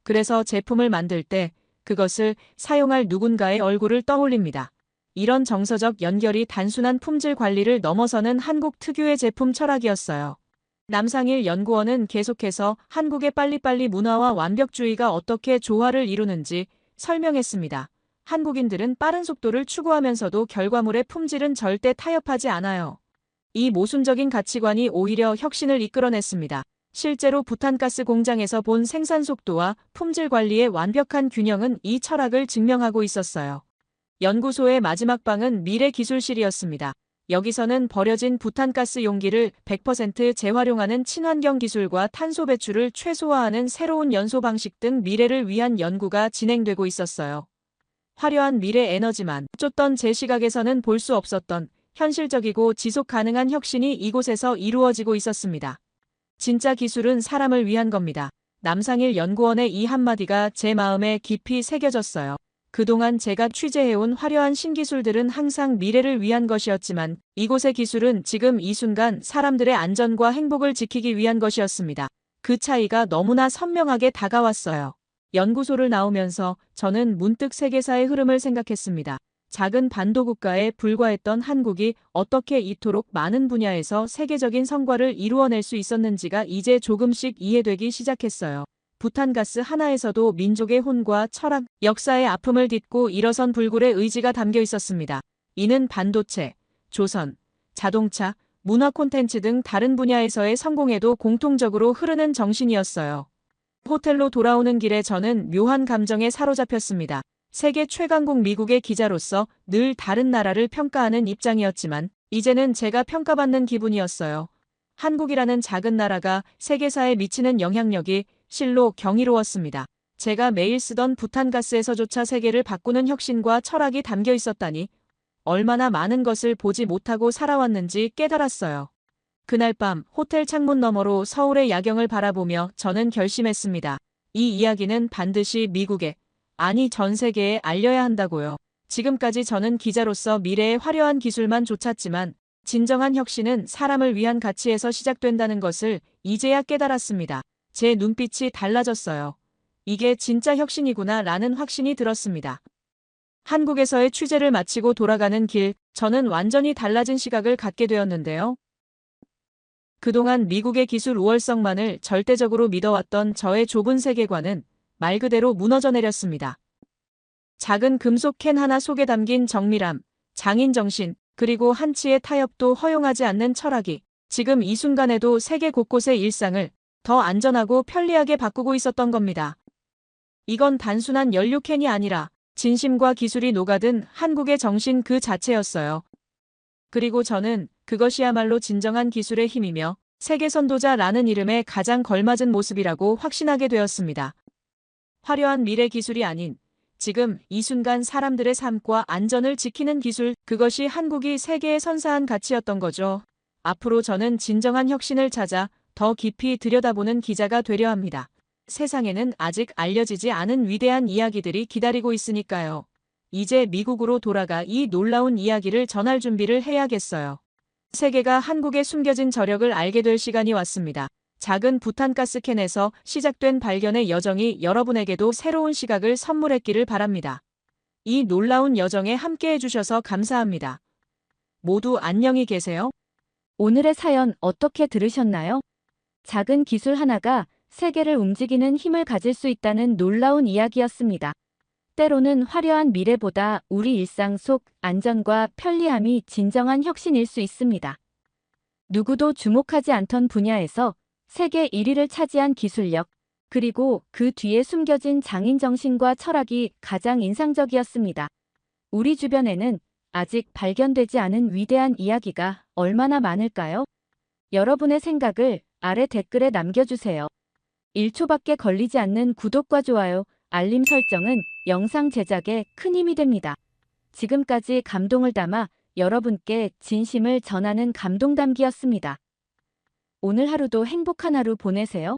그래서 제품을 만들 때 그것을 사용할 누군가의 얼굴을 떠올립니다. 이런 정서적 연결이 단순한 품질 관리를 넘어서는 한국 특유의 제품 철학이었어요. 남상일 연구원은 계속해서 한국의 빨리빨리 문화와 완벽주의가 어떻게 조화를 이루는지 설명했습니다. 한국인들은 빠른 속도를 추구하면서도 결과물의 품질은 절대 타협하지 않아요. 이 모순적인 가치관이 오히려 혁신을 이끌어냈습니다. 실제로 부탄가스 공장에서 본 생산 속도와 품질 관리의 완벽한 균형은 이 철학을 증명하고 있었어요. 연구소의 마지막 방은 미래기술실이었습니다. 여기서는 버려진 부탄가스 용기를 100% 재활용하는 친환경 기술과 탄소 배출을 최소화하는 새로운 연소 방식 등 미래를 위한 연구가 진행되고 있었어요. 화려한 미래 에너지만 쫓던 제 시각에서는 볼 수 없었던 현실적이고 지속 가능한 혁신이 이곳에서 이루어지고 있었습니다. 진짜 기술은 사람을 위한 겁니다. 남상일 연구원의 이 한마디가 제 마음에 깊이 새겨졌어요. 그동안 제가 취재해온 화려한 신기술들은 항상 미래를 위한 것이었지만 이곳의 기술은 지금 이 순간 사람들의 안전과 행복을 지키기 위한 것이었습니다. 그 차이가 너무나 선명하게 다가왔어요. 연구소를 나오면서 저는 문득 세계사의 흐름을 생각했습니다. 작은 반도 국가에 불과했던 한국이 어떻게 이토록 많은 분야에서 세계적인 성과를 이루어낼 수 있었는지가 이제 조금씩 이해되기 시작했어요. 부탄가스 하나에서도 민족의 혼과 철학, 역사의 아픔을 딛고 일어선 불굴의 의지가 담겨 있었습니다. 이는 반도체, 조선, 자동차, 문화 콘텐츠 등 다른 분야에서의 성공에도 공통적으로 흐르는 정신이었어요. 호텔로 돌아오는 길에 저는 묘한 감정에 사로잡혔습니다. 세계 최강국 미국의 기자로서 늘 다른 나라를 평가하는 입장이었지만 이제는 제가 평가받는 기분이었어요. 한국이라는 작은 나라가 세계사에 미치는 영향력이 실로 경이로웠습니다. 제가 매일 쓰던 부탄가스에서조차 세계를 바꾸는 혁신과 철학이 담겨 있었다니 얼마나 많은 것을 보지 못하고 살아왔는지 깨달았어요. 그날 밤 호텔 창문 너머로 서울의 야경을 바라보며 저는 결심했습니다. 이 이야기는 반드시 미국에, 아니 전 세계에 알려야 한다고요. 지금까지 저는 기자로서 미래의 화려한 기술만 좇았지만 진정한 혁신은 사람을 위한 가치에서 시작된다는 것을 이제야 깨달았습니다. 제 눈빛이 달라졌어요. 이게 진짜 혁신이구나 라는 확신이 들었습니다. 한국에서의 취재를 마치고 돌아가는 길, 저는 완전히 달라진 시각을 갖게 되었는데요. 그동안 미국의 기술 우월성만을 절대적으로 믿어왔던 저의 좁은 세계관은 말 그대로 무너져 내렸습니다. 작은 금속 캔 하나 속에 담긴 정밀함, 장인 정신, 그리고 한치의 타협도 허용하지 않는 철학이 지금 이 순간에도 세계 곳곳의 일상을 더 안전하고 편리하게 바꾸고 있었던 겁니다. 이건 단순한 연료 캔이 아니라 진심과 기술이 녹아든 한국의 정신 그 자체였어요. 그리고 저는 그것이야말로 진정한 기술의 힘이며 세계 선도자라는 이름에 가장 걸맞은 모습이라고 확신하게 되었습니다. 화려한 미래 기술이 아닌 지금 이 순간 사람들의 삶과 안전을 지키는 기술, 그것이 한국이 세계에 선사한 가치였던 거죠. 앞으로 저는 진정한 혁신을 찾아 더 깊이 들여다보는 기자가 되려 합니다. 세상에는 아직 알려지지 않은 위대한 이야기들이 기다리고 있으니까요. 이제 미국으로 돌아가 이 놀라운 이야기를 전할 준비를 해야겠어요. 세계가 한국의 숨겨진 저력을 알게 될 시간이 왔습니다. 작은 부탄가스 캔에서 시작된 발견의 여정이 여러분에게도 새로운 시각을 선물했기를 바랍니다. 이 놀라운 여정에 함께해 주셔서 감사합니다. 모두 안녕히 계세요. 오늘의 사연 어떻게 들으셨나요? 작은 기술 하나가 세계를 움직이는 힘을 가질 수 있다는 놀라운 이야기였습니다. 때로는 화려한 미래보다 우리 일상 속 안전과 편리함이 진정한 혁신일 수 있습니다. 누구도 주목하지 않던 분야에서 세계 1위를 차지한 기술력, 그리고 그 뒤에 숨겨진 장인 정신과 철학이 가장 인상적이었습니다. 우리 주변에는 아직 발견되지 않은 위대한 이야기가 얼마나 많을까요? 여러분의 생각을 아래 댓글에 남겨주세요. 1초밖에 걸리지 않는 구독과 좋아요, 알림 설정은 영상 제작에 큰 힘이 됩니다. 지금까지 감동을 담아 여러분께 진심을 전하는 감동담기였습니다. 오늘 하루도 행복한 하루 보내세요.